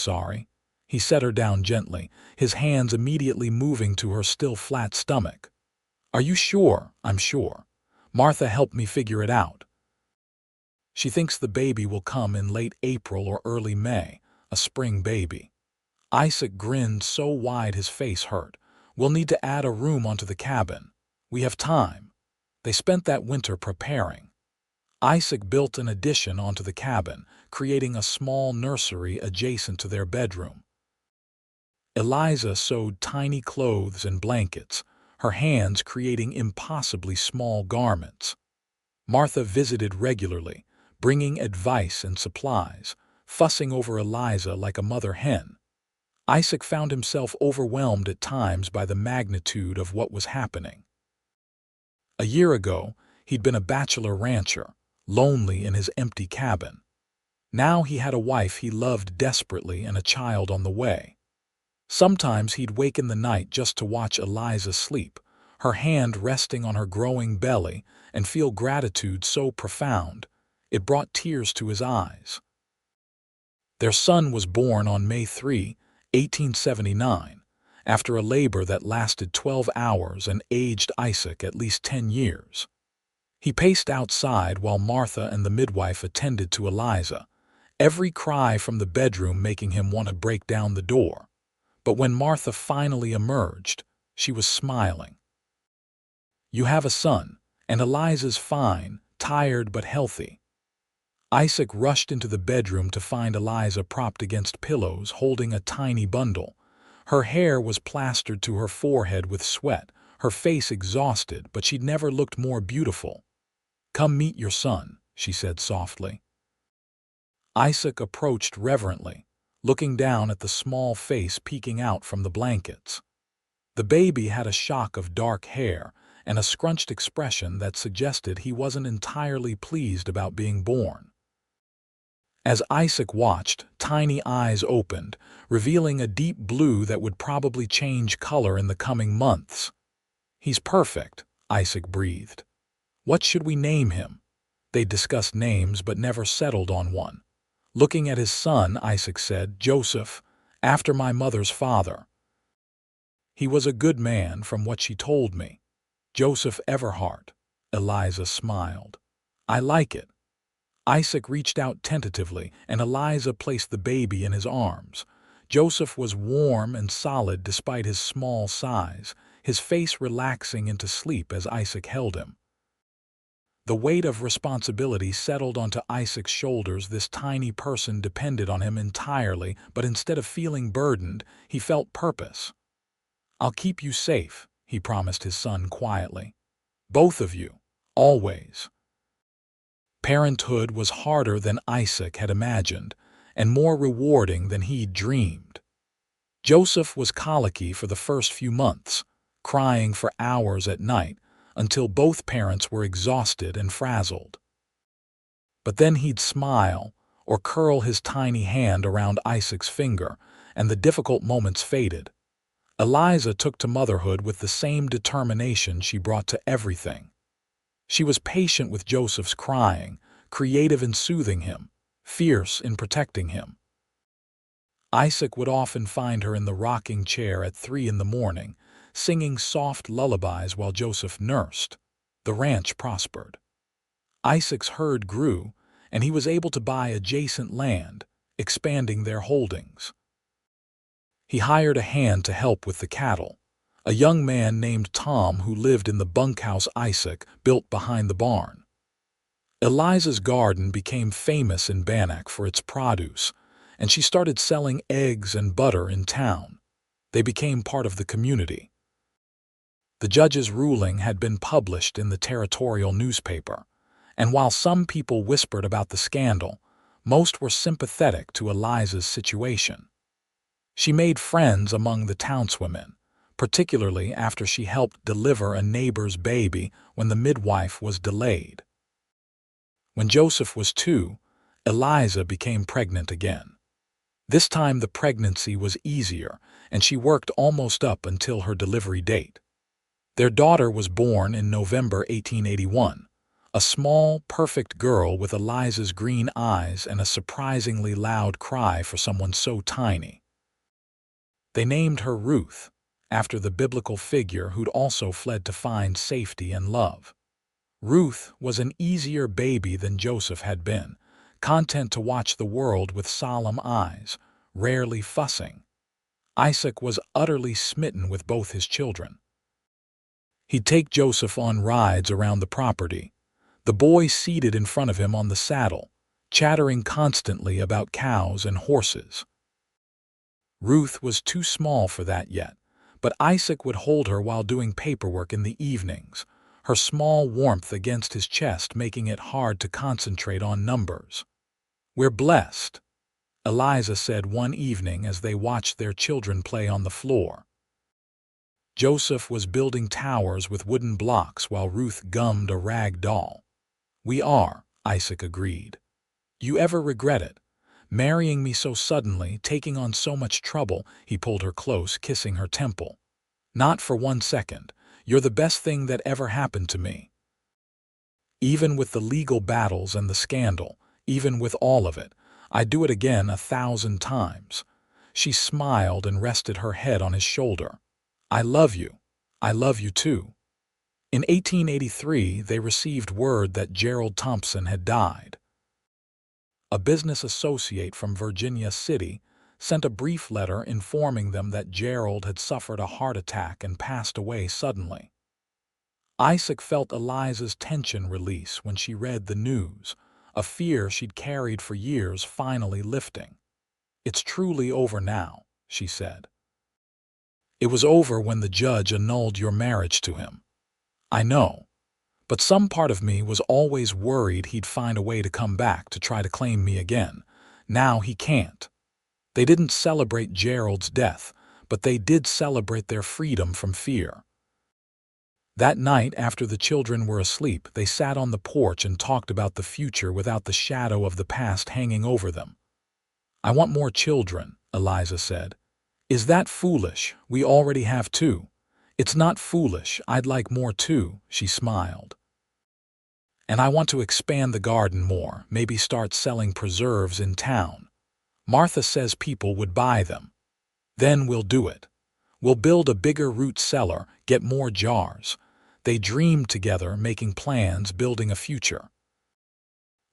He set her down gently, his hands immediately moving to her still flat stomach. "Are you sure?" "I'm sure. Martha helped me figure it out. She thinks the baby will come in late April or early May, a spring baby." Isaac grinned so wide his face hurt. "We'll need to add a room onto the cabin. We have time." They spent that winter preparing. Isaac built an addition onto the cabin, creating a small nursery adjacent to their bedroom. Eliza sewed tiny clothes and blankets, her hands creating impossibly small garments. Martha visited regularly, bringing advice and supplies, fussing over Eliza like a mother hen. Isaac found himself overwhelmed at times by the magnitude of what was happening. A year ago, he'd been a bachelor rancher, lonely in his empty cabin. Now he had a wife he loved desperately and a child on the way. Sometimes he'd wake in the night just to watch Eliza sleep, her hand resting on her growing belly, and feel gratitude so profound, it brought tears to his eyes. Their son was born on May 3, 1879, after a labor that lasted 12 hours and aged Isaac at least 10 years. He paced outside while Martha and the midwife attended to Eliza, every cry from the bedroom making him want to break down the door. But when Martha finally emerged, she was smiling. "You have a son, and Eliza's fine, tired but healthy." Isaac rushed into the bedroom to find Eliza propped against pillows holding a tiny bundle. Her hair was plastered to her forehead with sweat, her face exhausted, but she'd never looked more beautiful. "Come meet your son," she said softly. Isaac approached reverently, looking down at the small face peeking out from the blankets. The baby had a shock of dark hair and a scrunched expression that suggested he wasn't entirely pleased about being born. As Isaac watched, tiny eyes opened, revealing a deep blue that would probably change color in the coming months. "He's perfect," Isaac breathed. "What should we name him?" They discussed names but never settled on one. Looking at his son, Isaac said, "Joseph, after my mother's father. He was a good man from what she told me." "Joseph Everhart," Eliza smiled. I like it. Isaac reached out tentatively, and Eliza placed the baby in his arms. Joseph was warm and solid despite his small size, his face relaxing into sleep as Isaac held him. The weight of responsibility settled onto Isaac's shoulders. This tiny person depended on him entirely, but instead of feeling burdened, he felt purpose. "I'll keep you safe," he promised his son quietly. "Both of you. Always." Parenthood was harder than Isaac had imagined, and more rewarding than he'd dreamed. Joseph was colicky for the first few months, crying for hours at night, until both parents were exhausted and frazzled. But then he'd smile, or curl his tiny hand around Isaac's finger, and the difficult moments faded. Eliza took to motherhood with the same determination she brought to everything. She was patient with Joseph's crying, creative in soothing him, fierce in protecting him. Isaac would often find her in the rocking chair at 3 in the morning, singing soft lullabies while Joseph nursed. The ranch prospered. Isaac's herd grew, and he was able to buy adjacent land, expanding their holdings. He hired a hand to help with the cattle, a young man named Tom who lived in the bunkhouse Isaac built behind the barn. Eliza's garden became famous in Bannack for its produce, and she started selling eggs and butter in town. They became part of the community. The judge's ruling had been published in the territorial newspaper, and while some people whispered about the scandal, most were sympathetic to Eliza's situation. She made friends among the townswomen, particularly after she helped deliver a neighbor's baby when the midwife was delayed. When Joseph was 2, Eliza became pregnant again. This time the pregnancy was easier, and she worked almost up until her delivery date. Their daughter was born in November 1881, a small, perfect girl with Eliza's green eyes and a surprisingly loud cry for someone so tiny. They named her Ruth, after the biblical figure who'd also fled to find safety and love. Ruth was an easier baby than Joseph had been, content to watch the world with solemn eyes, rarely fussing. Isaac was utterly smitten with both his children. He'd take Joseph on rides around the property, the boy seated in front of him on the saddle, chattering constantly about cows and horses. Ruth was too small for that yet, but Isaac would hold her while doing paperwork in the evenings, her small warmth against his chest making it hard to concentrate on numbers. "We're blessed," Eliza said one evening as they watched their children play on the floor. Joseph was building towers with wooden blocks while Ruth gummed a rag doll. "We are," Isaac agreed. "You ever regret it? Marrying me so suddenly, taking on so much trouble?" He pulled her close, kissing her temple. "Not for 1 second. You're the best thing that ever happened to me." Even with the legal battles and the scandal, even with all of it, I'd do it again 1,000 times. She smiled and rested her head on his shoulder. "I love you. I love you too." In 1883, they received word that Gerald Thompson had died. A business associate from Virginia City sent a brief letter informing them that Gerald had suffered a heart attack and passed away suddenly. Isaac felt Eliza's tension release when she read the news, a fear she'd carried for years finally lifting. "It's truly over now," she said. "It was over when the judge annulled your marriage to him. I know, but some part of me was always worried he'd find a way to come back to try to claim me again. Now he can't." They didn't celebrate Gerald's death, but they did celebrate their freedom from fear. That night, after the children were asleep, they sat on the porch and talked about the future without the shadow of the past hanging over them. "I want more children," Eliza said. "Is that foolish? We already have 2. "It's not foolish. I'd like more too," she smiled. "And I want to expand the garden more, maybe start selling preserves in town. Martha says people would buy them. Then we'll do it. We'll build a bigger root cellar, get more jars." They dreamed together, making plans, building a future.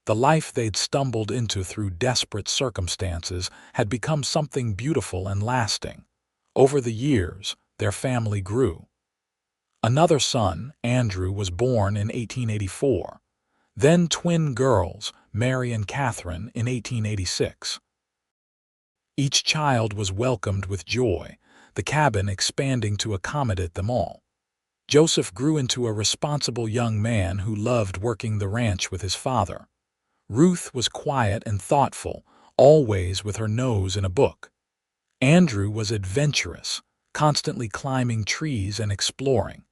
The life they'd stumbled into through desperate circumstances had become something beautiful and lasting. Over the years, their family grew. Another son, Andrew, was born in 1884. Then twin girls, Mary and Catherine, in 1886. Each child was welcomed with joy, the cabin expanding to accommodate them all. Joseph grew into a responsible young man who loved working the ranch with his father. Ruth was quiet and thoughtful, always with her nose in a book. Andrew was adventurous, constantly climbing trees and exploring.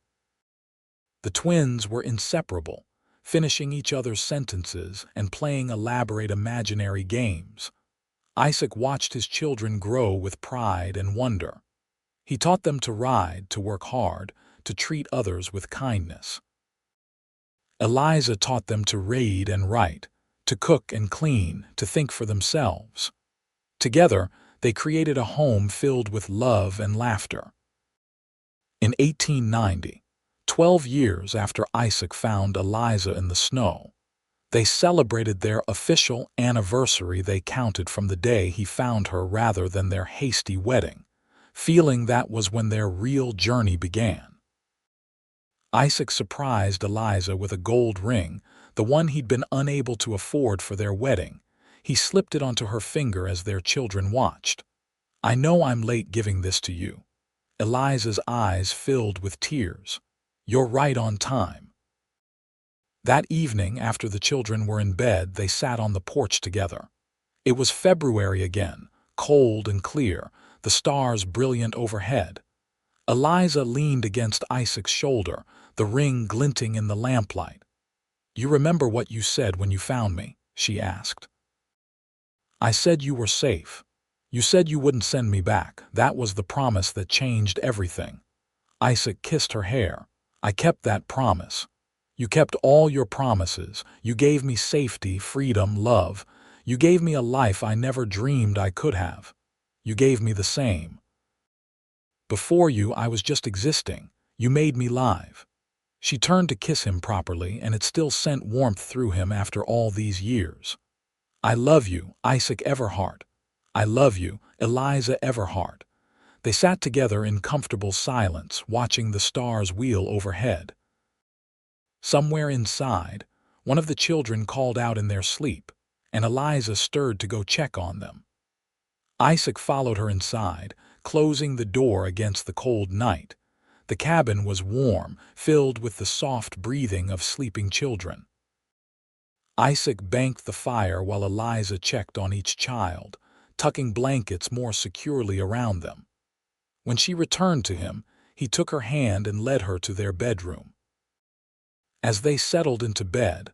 The twins were inseparable, finishing each other's sentences and playing elaborate imaginary games. Isaac watched his children grow with pride and wonder. He taught them to ride, to work hard, to treat others with kindness. Eliza taught them to read and write, to cook and clean, to think for themselves. Together, they created a home filled with love and laughter. In 1890, 12 years after Isaac found Eliza in the snow, they celebrated their official anniversary. They counted from the day he found her rather than their hasty wedding, feeling that was when their real journey began. Isaac surprised Eliza with a gold ring, the one he'd been unable to afford for their wedding. He slipped it onto her finger as their children watched. "I know I'm late giving this to you." Eliza's eyes filled with tears. "You're right on time." That evening, after the children were in bed, they sat on the porch together. It was February again, cold and clear, the stars brilliant overhead. Eliza leaned against Isaac's shoulder, the ring glinting in the lamplight. "You remember what you said when you found me?" she asked. "I said you were safe. You said you wouldn't send me back. That was the promise that changed everything." Isaac kissed her hair. "I kept that promise. You kept all your promises. You gave me safety, freedom, love. You gave me a life I never dreamed I could have. You gave me the same. Before you, I was just existing. You made me live." She turned to kiss him properly, and it still sent warmth through him after all these years. "I love you, Isaac Everhart. I love you, Eliza Everhart." They sat together in comfortable silence, watching the stars wheel overhead. Somewhere inside, one of the children called out in their sleep, and Eliza stirred to go check on them. Isaac followed her inside, closing the door against the cold night. The cabin was warm, filled with the soft breathing of sleeping children. Isaac banked the fire while Eliza checked on each child, tucking blankets more securely around them. When she returned to him, he took her hand and led her to their bedroom. As they settled into bed,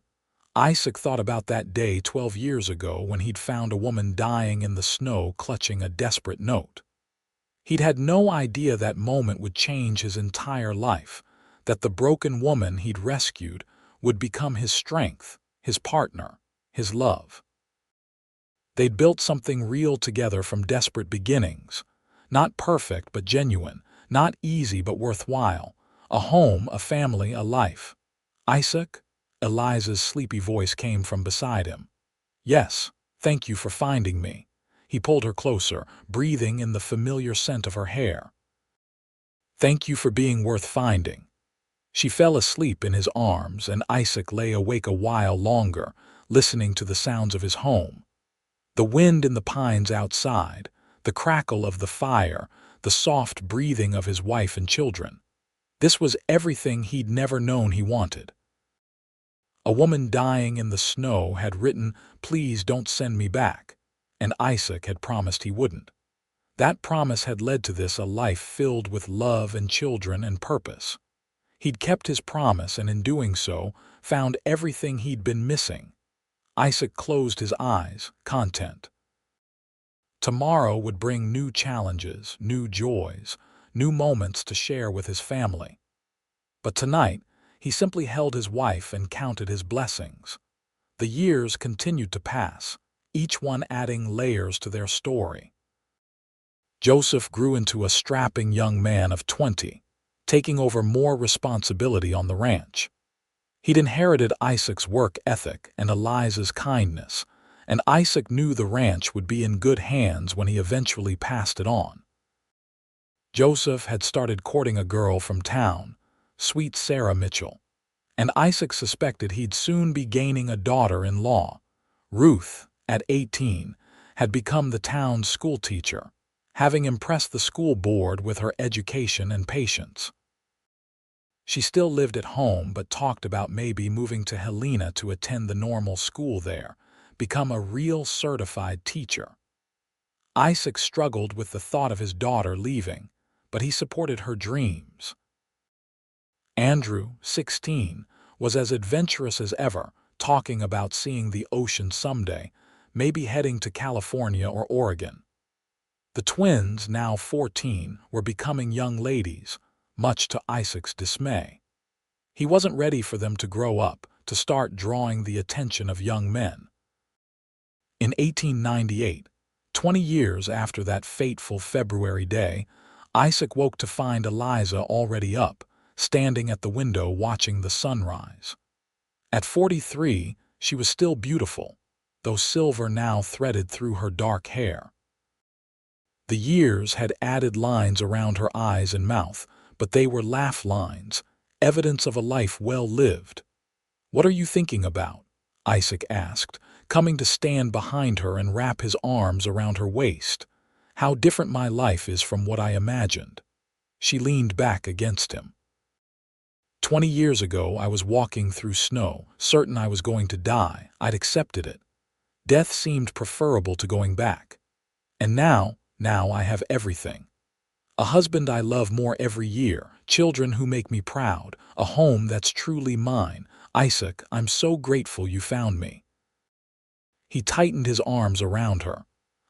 Isaac thought about that day 12 years ago when he'd found a woman dying in the snow clutching a desperate note. He'd had no idea that moment would change his entire life, that the broken woman he'd rescued would become his strength, his partner, his love. They'd built something real together from desperate beginnings, not perfect but genuine, not easy but worthwhile, a home, a family, a life. "Isaac?" Eliza's sleepy voice came from beside him. "Yes, thank you for finding me." He pulled her closer, breathing in the familiar scent of her hair. "Thank you for being worth finding." She fell asleep in his arms, and Isaac lay awake a while longer, listening to the sounds of his home. The wind in the pines outside, the crackle of the fire, the soft breathing of his wife and children. This was everything he'd never known he wanted. A woman dying in the snow had written, "Please don't send me back," and Isaac had promised he wouldn't. That promise had led to this, a life filled with love and children and purpose. He'd kept his promise, and in doing so, found everything he'd been missing. Isaac closed his eyes, content. Tomorrow would bring new challenges, new joys, new moments to share with his family. But tonight, he simply held his wife and counted his blessings. The years continued to pass, each one adding layers to their story. Joseph grew into a strapping young man of 20, taking over more responsibility on the ranch. He'd inherited Isaac's work ethic and Eliza's kindness, and Isaac knew the ranch would be in good hands when he eventually passed it on. Joseph had started courting a girl from town, sweet Sarah Mitchell, and Isaac suspected he'd soon be gaining a daughter-in-law. Ruth, at 18, had become the town's schoolteacher, having impressed the school board with her education and patience. She still lived at home but talked about maybe moving to Helena to attend the normal school there, become a real certified teacher. Isaac struggled with the thought of his daughter leaving, but he supported her dreams. Andrew, 16, was as adventurous as ever, talking about seeing the ocean someday, maybe heading to California or Oregon. The twins, now 14, were becoming young ladies, much to Isaac's dismay. He wasn't ready for them to grow up, to start drawing the attention of young men. In 1898, 20 years after that fateful February day, Isaac woke to find Eliza already up, standing at the window watching the sunrise. At 43, she was still beautiful, though silver now threaded through her dark hair. The years had added lines around her eyes and mouth, but they were laugh lines, evidence of a life well lived. "What are you thinking about?" Isaac asked, coming to stand behind her and wrap his arms around her waist. "How different my life is from what I imagined." She leaned back against him. 20 years ago, I was walking through snow, certain I was going to die. I'd accepted it. Death seemed preferable to going back. And now I have everything. A husband I love more every year, children who make me proud, a home that's truly mine. Isaac, I'm so grateful you found me. He tightened his arms around her.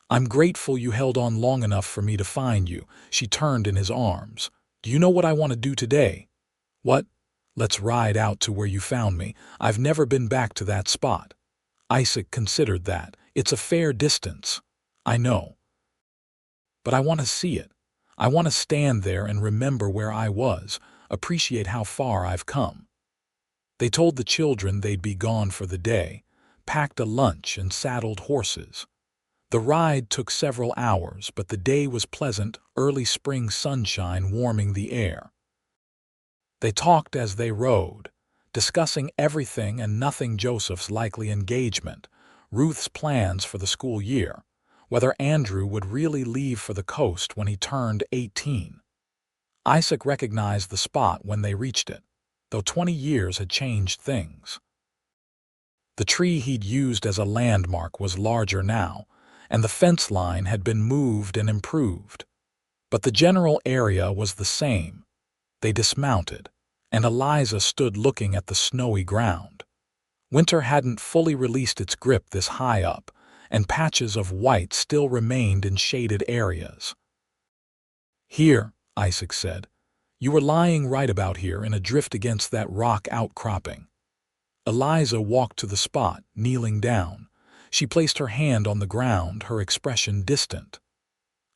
"I'm grateful you held on long enough for me to find you." She turned in his arms. "Do you know what I want to do today?" "What?" "Let's ride out to where you found me. I've never been back to that spot." Isaac considered that. "It's a fair distance." "I know. But I want to see it. I want to stand there and remember where I was, appreciate how far I've come." They told the children they'd be gone for the day, packed a lunch and saddled horses. The ride took several hours, but the day was pleasant, early spring sunshine warming the air. They talked as they rode, discussing everything and nothing: Joseph's likely engagement, Ruth's plans for the school year, whether Andrew would really leave for the coast when he turned 18. Isaac recognized the spot when they reached it, though 20 years had changed things. The tree he'd used as a landmark was larger now, and the fence line had been moved and improved. But the general area was the same. They dismounted, and Eliza stood looking at the snowy ground. Winter hadn't fully released its grip this high up, and patches of white still remained in shaded areas. "Here," Isaac said. "You were lying right about here in a drift against that rock outcropping." Eliza walked to the spot, kneeling down. She placed her hand on the ground, her expression distant.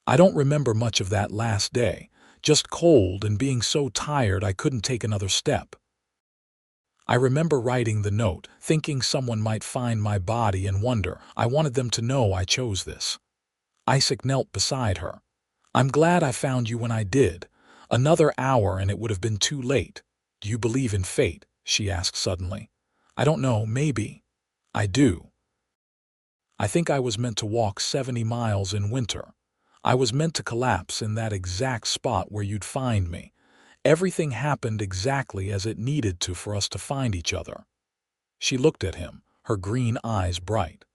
"I don't remember much of that last day, just cold and being so tired I couldn't take another step. I remember writing the note, thinking someone might find my body and wonder. I wanted them to know I chose this." Isaac knelt beside her. "I'm glad I found you when I did. Another hour and it would have been too late." "Do you believe in fate?" she asked suddenly. "I don't know, maybe." "I do. I think I was meant to walk 70 miles in winter. I was meant to collapse in that exact spot where you'd find me. Everything happened exactly as it needed to for us to find each other." She looked at him, her green eyes bright.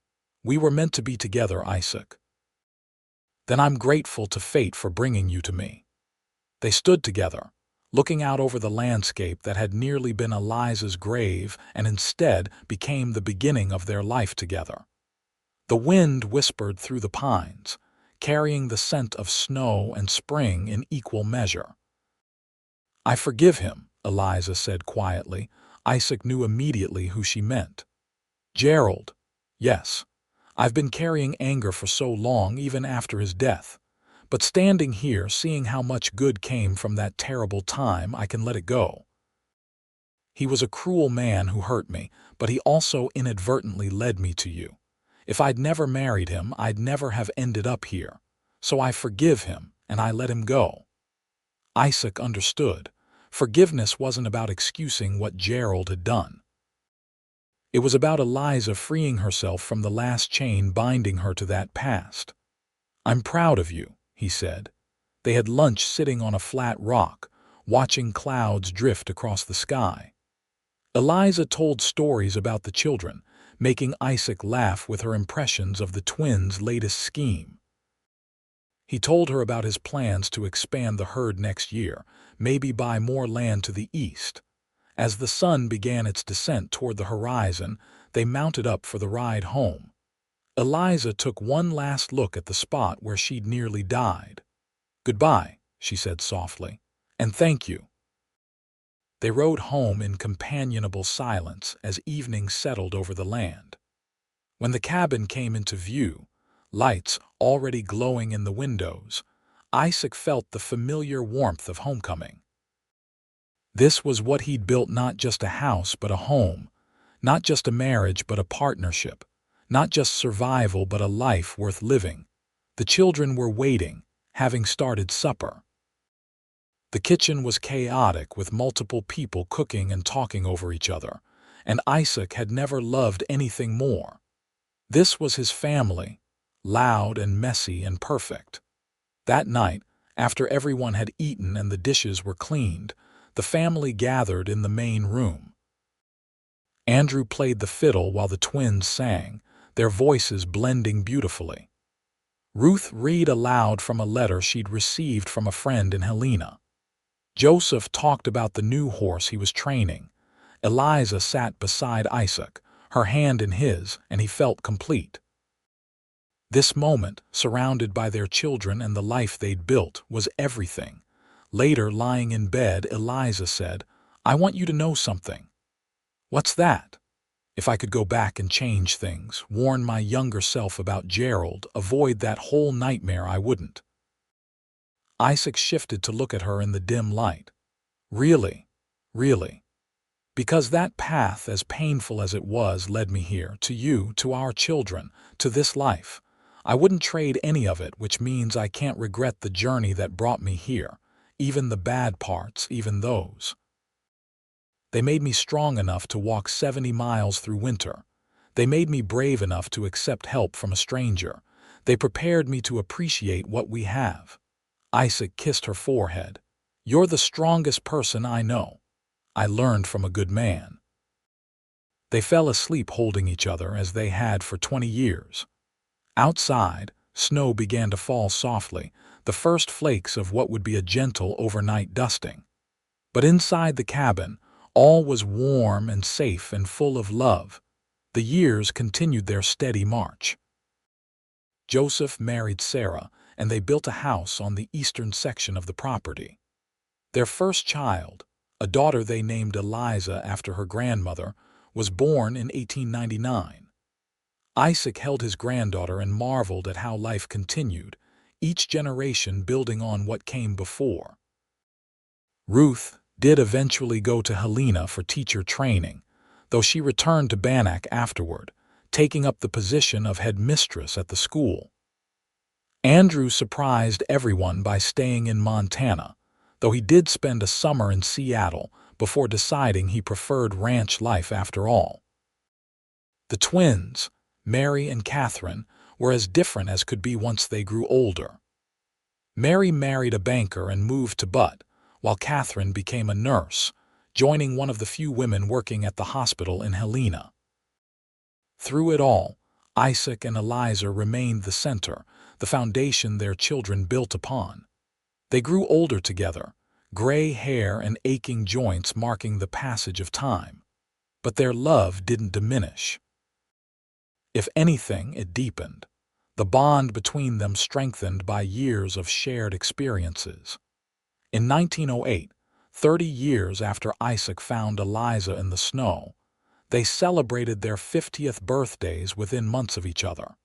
"We were meant to be together, Isaac." "Then I'm grateful to fate for bringing you to me." They stood together, looking out over the landscape that had nearly been Eliza's grave and instead became the beginning of their life together. The wind whispered through the pines, carrying the scent of snow and spring in equal measure. "I forgive him," Eliza said quietly. Isaac knew immediately who she meant. "Gerald." "Yes. I've been carrying anger for so long, even after his death. But standing here, seeing how much good came from that terrible time, I can let it go." He was a cruel man who hurt me, but he also inadvertently led me to you. If I'd never married him, I'd never have ended up here. So I forgive him, and I let him go." Isaac understood. Forgiveness wasn't about excusing what Gerald had done. It was about Eliza freeing herself from the last chain binding her to that past. "I'm proud of you," he said. They had lunch sitting on a flat rock, watching clouds drift across the sky. Eliza told stories about the children, making Isaac laugh with her impressions of the twins' latest scheme. He told her about his plans to expand the herd next year, maybe buy more land to the east. As the sun began its descent toward the horizon, they mounted up for the ride home. Eliza took one last look at the spot where she'd nearly died. "Goodbye," she said softly, "and thank you." They rode home in companionable silence as evening settled over the land. When the cabin came into view, lights already glowing in the windows, Isaac felt the familiar warmth of homecoming. This was what he'd built, not just a house but a home, not just a marriage but a partnership, not just survival but a life worth living. The children were waiting, having started supper. The kitchen was chaotic with multiple people cooking and talking over each other, and Isaac had never loved anything more. This was his family, loud and messy and perfect. That night, after everyone had eaten and the dishes were cleaned, the family gathered in the main room. Andrew played the fiddle while the twins sang, their voices blending beautifully. Ruth read aloud from a letter she'd received from a friend in Helena. Joseph talked about the new horse he was training. Eliza sat beside Isaac, her hand in his, and he felt complete. This moment, surrounded by their children and the life they'd built, was everything. Later, lying in bed, Eliza said, "I want you to know something." "What's that?" "If I could go back and change things, warn my younger self about Gerald, avoid that whole nightmare, I wouldn't." Isaac shifted to look at her in the dim light. "Really? Really? Because that path, as painful as it was, led me here, to you, to our children, to this life. I wouldn't trade any of it, which means I can't regret the journey that brought me here, even the bad parts, even those. They made me strong enough to walk 70 miles through winter. They made me brave enough to accept help from a stranger. They prepared me to appreciate what we have." Isaac kissed her forehead. "You're the strongest person I know. I learned from a good man." They fell asleep holding each other as they had for 20 years. Outside, snow began to fall softly, the first flakes of what would be a gentle overnight dusting. But inside the cabin, all was warm and safe and full of love. The years continued their steady march. Joseph married Sarah, and they built a house on the eastern section of the property. Their first child, a daughter they named Eliza after her grandmother, was born in 1899. Isaac held his granddaughter and marveled at how life continued, each generation building on what came before. Ruth did eventually go to Helena for teacher training, though she returned to Bannack afterward, taking up the position of headmistress at the school. Andrew surprised everyone by staying in Montana, though he did spend a summer in Seattle before deciding he preferred ranch life after all. The twins, Mary and Catherine, were as different as could be once they grew older. Mary married a banker and moved to Butte, while Catherine became a nurse, joining one of the few women working at the hospital in Helena. Through it all, Isaac and Eliza remained the center, the foundation their children built upon. They grew older together, gray hair and aching joints marking the passage of time. But their love didn't diminish. If anything, it deepened, the bond between them strengthened by years of shared experiences. In 1908, 30 years after Isaac found Eliza in the snow, they celebrated their 50th birthdays within months of each other.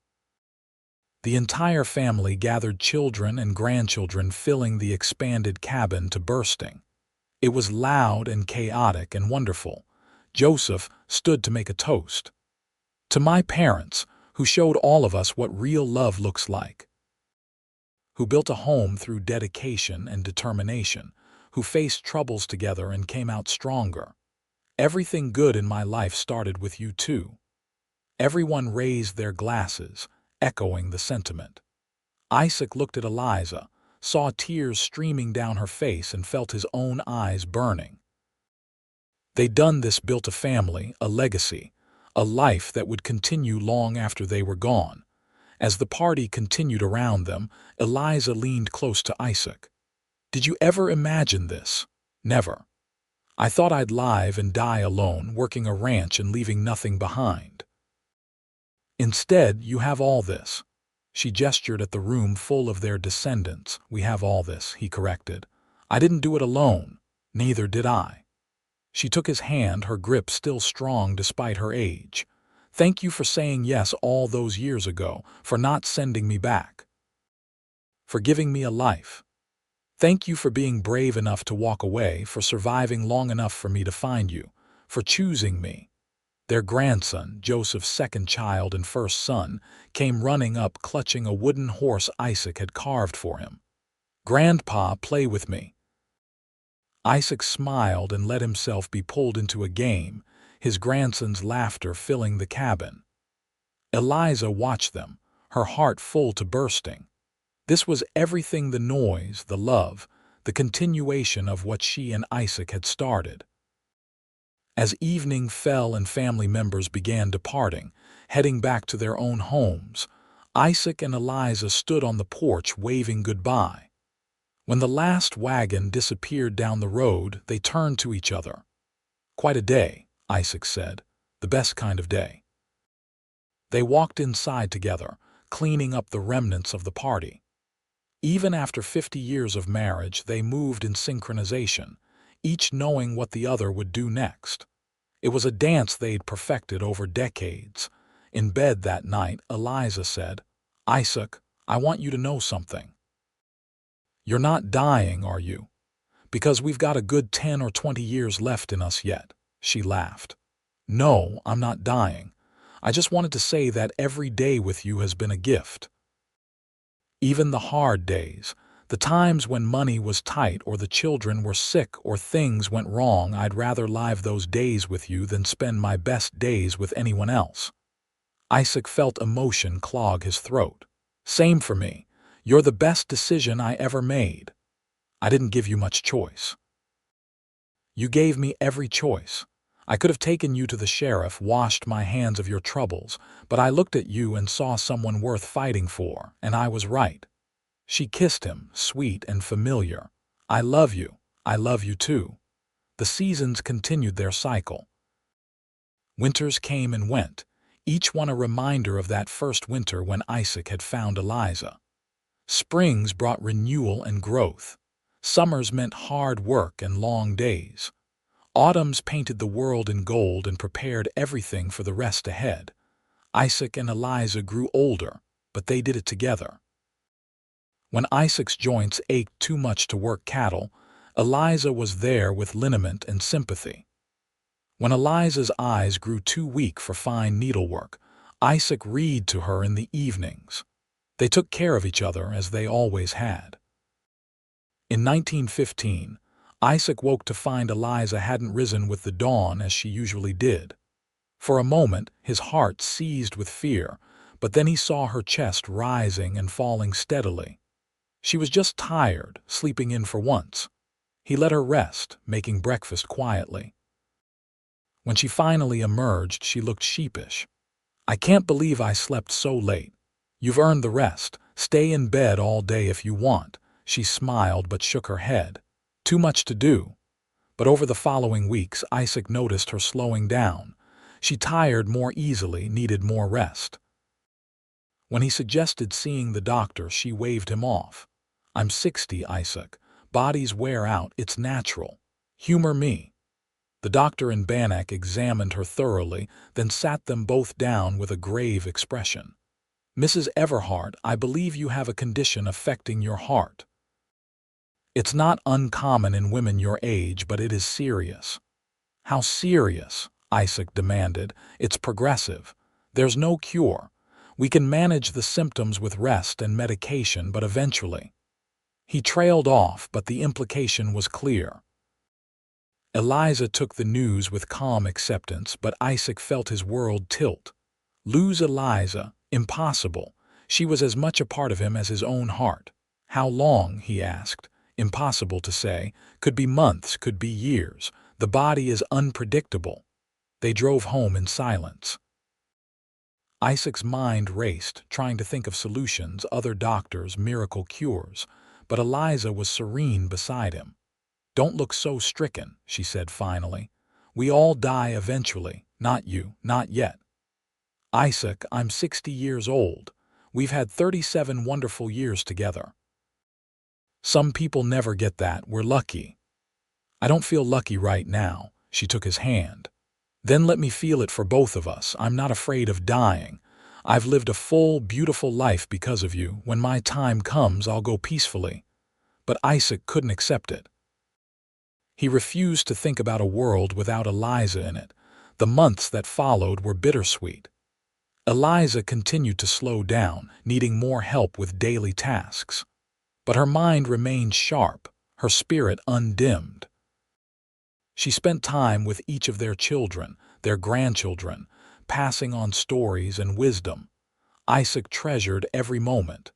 The entire family gathered, children and grandchildren filling the expanded cabin to bursting. It was loud and chaotic and wonderful. Joseph stood to make a toast. To my parents, who showed all of us what real love looks like, who built a home through dedication and determination, who faced troubles together and came out stronger. Everything good in my life started with you too. Everyone raised their glasses, echoing the sentiment. Isaac looked at Eliza, saw tears streaming down her face, and felt his own eyes burning. They'd done this, built a family, a legacy, a life that would continue long after they were gone. As the party continued around them, Eliza leaned close to Isaac. "Did you ever imagine this?" "Never. I thought I'd live and die alone, working a ranch and leaving nothing behind. Instead, you have all this." She gestured at the room full of their descendants. "We have all this," he corrected. "I didn't do it alone. Neither did I." She took his hand, her grip still strong despite her age. "Thank you for saying yes all those years ago, for not sending me back, for giving me a life. Thank you for being brave enough to walk away, for surviving long enough for me to find you, for choosing me." Their grandson, Joseph's second child and first son, came running up, clutching a wooden horse Isaac had carved for him. "Grandpa, play with me." Isaac smiled and let himself be pulled into a game, his grandson's laughter filling the cabin. Eliza watched them, her heart full to bursting. This was everything: the noise, the love, the continuation of what she and Isaac had started. As evening fell and family members began departing, heading back to their own homes, Isaac and Eliza stood on the porch waving goodbye. When the last wagon disappeared down the road, they turned to each other. "Quite a day," Isaac said. "The best kind of day." They walked inside together, cleaning up the remnants of the party. Even after 50 years of marriage, they moved in synchronization, each knowing what the other would do next. It was a dance they'd perfected over decades. In bed that night, Eliza said, "Isaac, I want you to know something. You're not dying, are you? Because we've got a good 10 or 20 years left in us yet." She laughed. "No, I'm not dying. I just wanted to say that every day with you has been a gift. Even the hard days, the times when money was tight or the children were sick or things went wrong, I'd rather live those days with you than spend my best days with anyone else." Isaac felt emotion clog his throat. "Same for me. You're the best decision I ever made. I didn't give you much choice. You gave me every choice. I could have taken you to the sheriff, washed my hands of your troubles, but I looked at you and saw someone worth fighting for, and I was right." She kissed him, sweet and familiar. "I love you. I love you too." The seasons continued their cycle. Winters came and went, each one a reminder of that first winter when Isaac had found Eliza. Springs brought renewal and growth. Summers meant hard work and long days. Autumns painted the world in gold and prepared everything for the rest ahead. Isaac and Eliza grew older, but they did it together. When Isaac's joints ached too much to work cattle, Eliza was there with liniment and sympathy. When Eliza's eyes grew too weak for fine needlework, Isaac read to her in the evenings. They took care of each other as they always had. In 1915, Isaac woke to find Eliza hadn't risen with the dawn as she usually did. For a moment, his heart seized with fear, but then he saw her chest rising and falling steadily. She was just tired, sleeping in for once. He let her rest, making breakfast quietly. When she finally emerged, she looked sheepish. "I can't believe I slept so late." "You've earned the rest. Stay in bed all day if you want." She smiled but shook her head. "Too much to do." But over the following weeks, Isaac noticed her slowing down. She tired more easily, needed more rest. When he suggested seeing the doctor, she waved him off. "I'm 60, Isaac. Bodies wear out, it's natural. Humor me." The doctor in Bannack examined her thoroughly, then sat them both down with a grave expression. "Mrs. Everhart, I believe you have a condition affecting your heart." It's not uncommon in women your age, but it is serious." "How serious?" Isaac demanded. "It's progressive. There's no cure. We can manage the symptoms with rest and medication, but eventually—" He trailed off, but the implication was clear. Eliza took the news with calm acceptance, but Isaac felt his world tilt. Lose Eliza? Impossible. She was as much a part of him as his own heart. How long, he asked. Impossible to say. Could be months, could be years. The body is unpredictable. They drove home in silence. Isaac's mind raced, trying to think of solutions, other doctors, miracle cures. But Eliza was serene beside him. "Don't look so stricken," she said finally. "We all die eventually. Not you, not yet." "Isaac, I'm 60 years old. We've had 37 wonderful years together." "Some people never get that. We're lucky." "I don't feel lucky right now." She took his hand. "Then let me feel it for both of us. I'm not afraid of dying. I've lived a full, beautiful life because of you. When my time comes, I'll go peacefully." But Isaac couldn't accept it. He refused to think about a world without Eliza in it. The months that followed were bittersweet. Eliza continued to slow down, needing more help with daily tasks. But her mind remained sharp, her spirit undimmed. She spent time with each of their children, their grandchildren, passing on stories and wisdom. Isaac treasured every moment.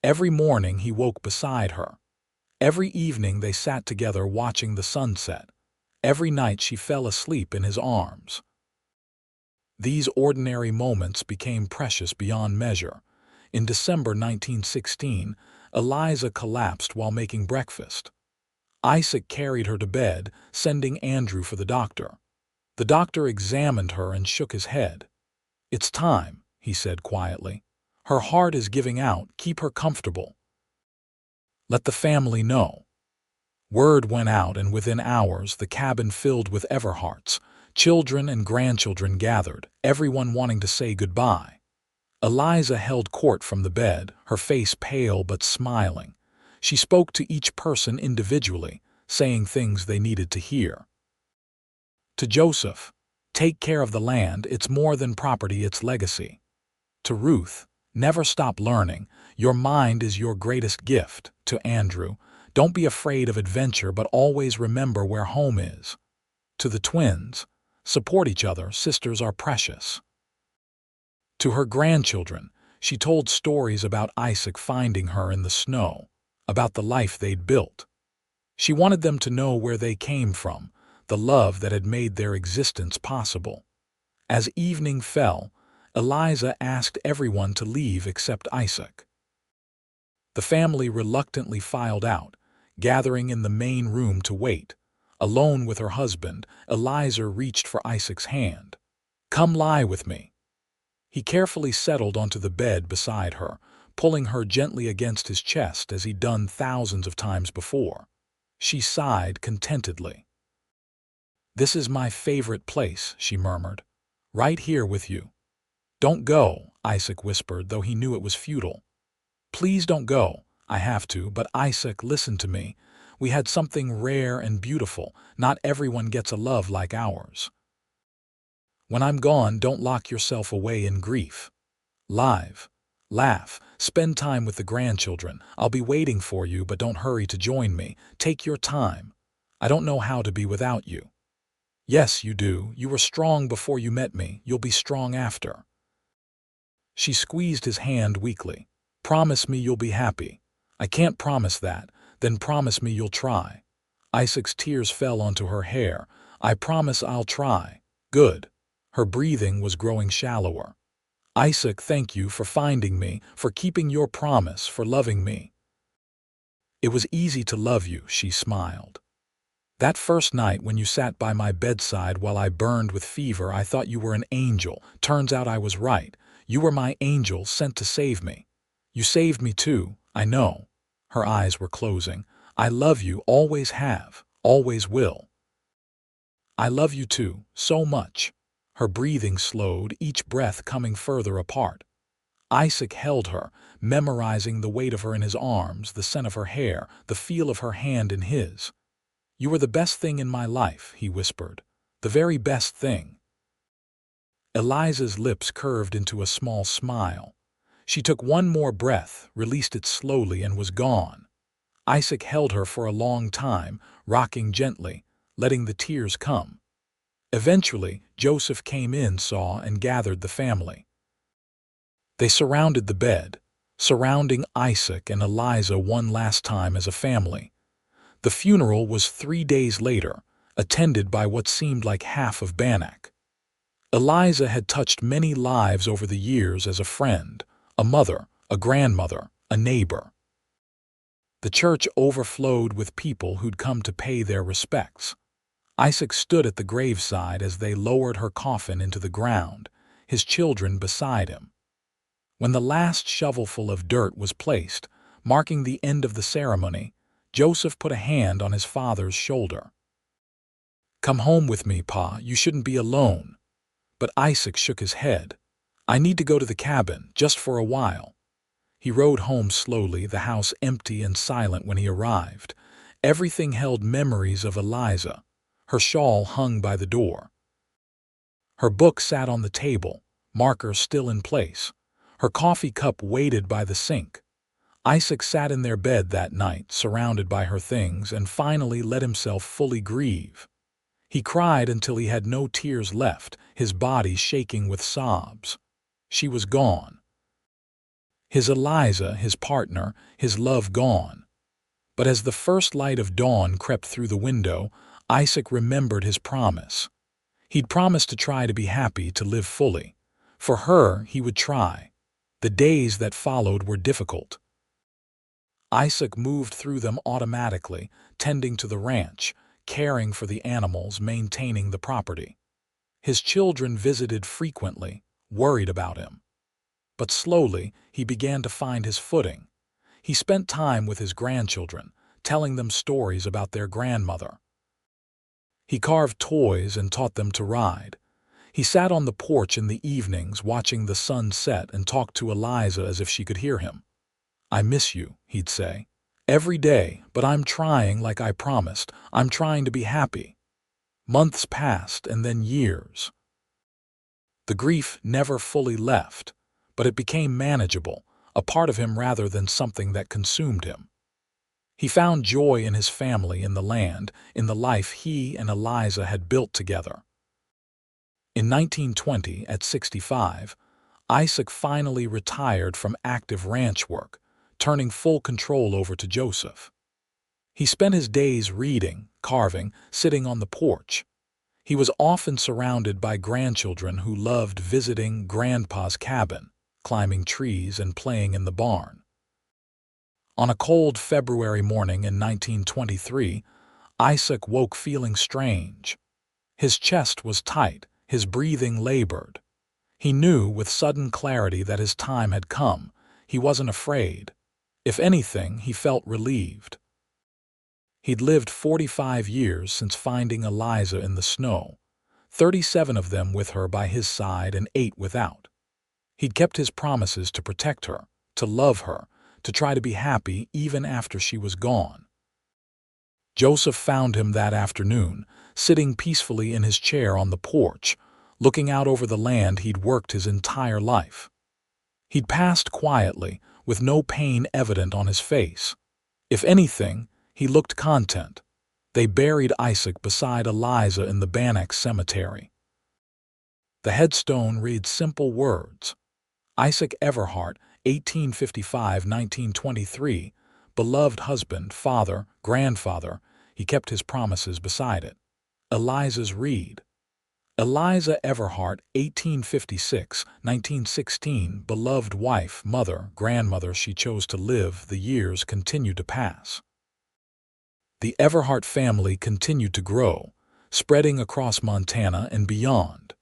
Every morning he woke beside her. Every evening they sat together watching the sunset. Every night she fell asleep in his arms. These ordinary moments became precious beyond measure. In December 1916, Eliza collapsed while making breakfast. Isaac carried her to bed, sending Andrew for the doctor. The doctor examined her and shook his head. "It's time," he said quietly. "Her heart is giving out. Keep her comfortable. Let the family know." Word went out, and within hours the cabin filled with Everharts. Children and grandchildren gathered, everyone wanting to say goodbye. Eliza held court from the bed, her face pale but smiling. She spoke to each person individually, saying things they needed to hear. To Joseph, "Take care of the land. It's more than property, it's legacy." To Ruth, "Never stop learning. Your mind is your greatest gift." To Andrew, "Don't be afraid of adventure, but always remember where home is." To the twins, "Support each other. Sisters are precious." To her grandchildren, she told stories about Isaac finding her in the snow, about the life they'd built. She wanted them to know where they came from, the love that had made their existence possible. As evening fell, Eliza asked everyone to leave except Isaac. The family reluctantly filed out, gathering in the main room to wait. Alone with her husband, Eliza reached for Isaac's hand. "Come lie with me." He carefully settled onto the bed beside her, pulling her gently against his chest as he'd done thousands of times before. She sighed contentedly. "This is my favorite place," she murmured. "Right here with you." "Don't go," Isaac whispered, though he knew it was futile. "Please don't go. I have to, but Isaac, listen to me. We had something rare and beautiful. Not everyone gets a love like ours. When I'm gone, don't lock yourself away in grief. Live. Laugh. Spend time with the grandchildren. I'll be waiting for you, but don't hurry to join me. Take your time. I don't know how to be without you." "Yes, you do. You were strong before you met me. You'll be strong after." She squeezed his hand weakly. "Promise me you'll be happy." "I can't promise that." "Then promise me you'll try." Isaac's tears fell onto her hair. "I promise I'll try." "Good." Her breathing was growing shallower. "Isaac, thank you for finding me, for keeping your promise, for loving me." "It was easy to love you," she smiled. "That first night when you sat by my bedside while I burned with fever, I thought you were an angel. Turns out I was right. You were my angel sent to save me. You saved me too, I know." Her eyes were closing. "I love you, always have, always will." "I love you too, so much." Her breathing slowed, each breath coming further apart. Isaac held her, memorizing the weight of her in his arms, the scent of her hair, the feel of her hand in his. "You are the best thing in my life," he whispered. "The very best thing." Eliza's lips curved into a small smile. She took one more breath, released it slowly, and was gone. Isaac held her for a long time, rocking gently, letting the tears come. Eventually, Joseph came in, saw, and gathered the family. They surrounded the bed, surrounding Isaac and Eliza one last time as a family. The funeral was 3 days later, attended by what seemed like half of Bannack. Eliza had touched many lives over the years as a friend, a mother, a grandmother, a neighbor. The church overflowed with people who'd come to pay their respects. Isaac stood at the graveside as they lowered her coffin into the ground, his children beside him. When the last shovelful of dirt was placed, marking the end of the ceremony, Joseph put a hand on his father's shoulder. "Come home with me, Pa. You shouldn't be alone." But Isaac shook his head. "I need to go to the cabin, just for a while." He rode home slowly, the house empty and silent when he arrived. Everything held memories of Eliza. Her shawl hung by the door. Her book sat on the table, marker still in place. Her coffee cup waited by the sink. Isaac sat in their bed that night, surrounded by her things, and finally let himself fully grieve. He cried until he had no tears left, his body shaking with sobs. She was gone. His Eliza, his partner, his love gone. But as the first light of dawn crept through the window, Isaac remembered his promise. He'd promised to try to be happy, to live fully. For her, he would try. The days that followed were difficult. Isaac moved through them automatically, tending to the ranch, caring for the animals, maintaining the property. His children visited frequently, worried about him. But slowly, he began to find his footing. He spent time with his grandchildren, telling them stories about their grandmother. He carved toys and taught them to ride. He sat on the porch in the evenings watching the sun set and talked to Eliza as if she could hear him. "I miss you," he'd say. "Every day, but I'm trying like I promised. I'm trying to be happy." Months passed and then years. The grief never fully left, but it became manageable, a part of him rather than something that consumed him. He found joy in his family, in the land, in the life he and Eliza had built together. In 1920, at 65, Isaac finally retired from active ranch work, turning full control over to Joseph. He spent his days reading, carving, sitting on the porch. He was often surrounded by grandchildren who loved visiting Grandpa's cabin, climbing trees and playing in the barn. On a cold February morning in 1923, Isaac woke feeling strange. His chest was tight, his breathing labored. He knew with sudden clarity that his time had come. He wasn't afraid. If anything, he felt relieved. He'd lived 45 years since finding Eliza in the snow, 37 of them with her by his side and 8 without. He'd kept his promises to protect her, to love her, to try to be happy even after she was gone. Joseph found him that afternoon, sitting peacefully in his chair on the porch, looking out over the land he'd worked his entire life. He'd passed quietly, with no pain evident on his face. If anything, he looked content. They buried Isaac beside Eliza in the Bannack cemetery. The headstone reads simple words: Isaac Everhart, 1855–1923, beloved husband, father, grandfather. He kept his promises beside it. Eliza's read: Eliza Everhart, 1856–1916, beloved wife, mother, grandmother. She chose to live. The years continued to pass. The Everhart family continued to grow, spreading across Montana and beyond.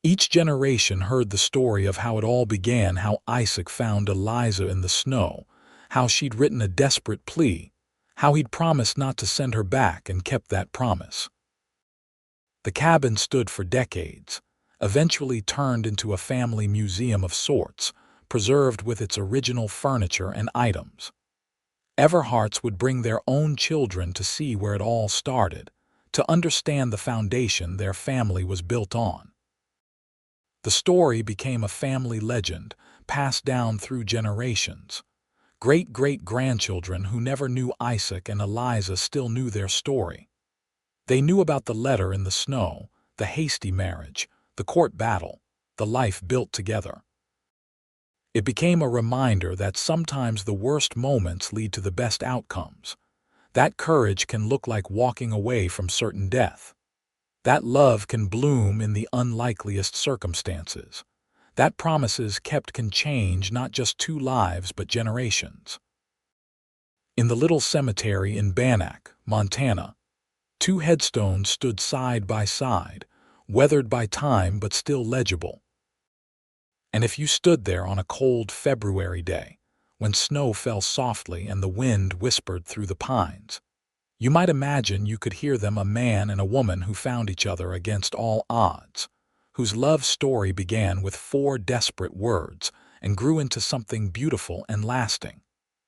Each generation heard the story of how it all began, how Isaac found Eliza in the snow, how she'd written a desperate plea, how he'd promised not to send her back and kept that promise. The cabin stood for decades, eventually turned into a family museum of sorts, preserved with its original furniture and items. Everharts would bring their own children to see where it all started, to understand the foundation their family was built on. The story became a family legend, passed down through generations. Great-great-grandchildren who never knew Isaac and Eliza still knew their story. They knew about the letter in the snow, the hasty marriage, the court battle, the life built together. It became a reminder that sometimes the worst moments lead to the best outcomes. That courage can look like walking away from certain death. That love can bloom in the unlikeliest circumstances. That promises kept can change not just 2 lives but generations. In the little cemetery in Bannack, Montana, 2 headstones stood side by side, weathered by time but still legible. And if you stood there on a cold February day, when snow fell softly and the wind whispered through the pines, you might imagine you could hear them, a man and a woman who found each other against all odds, whose love story began with 4 desperate words and grew into something beautiful and lasting,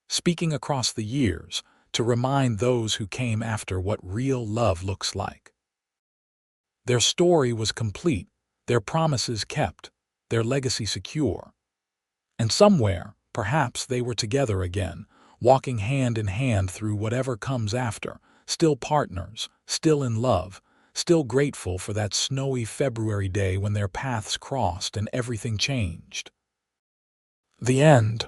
speaking across the years to remind those who came after what real love looks like. Their story was complete, their promises kept, their legacy secure. And somewhere, perhaps they were together again, walking hand in hand through whatever comes after, still partners, still in love, still grateful for that snowy February day when their paths crossed and everything changed. The end.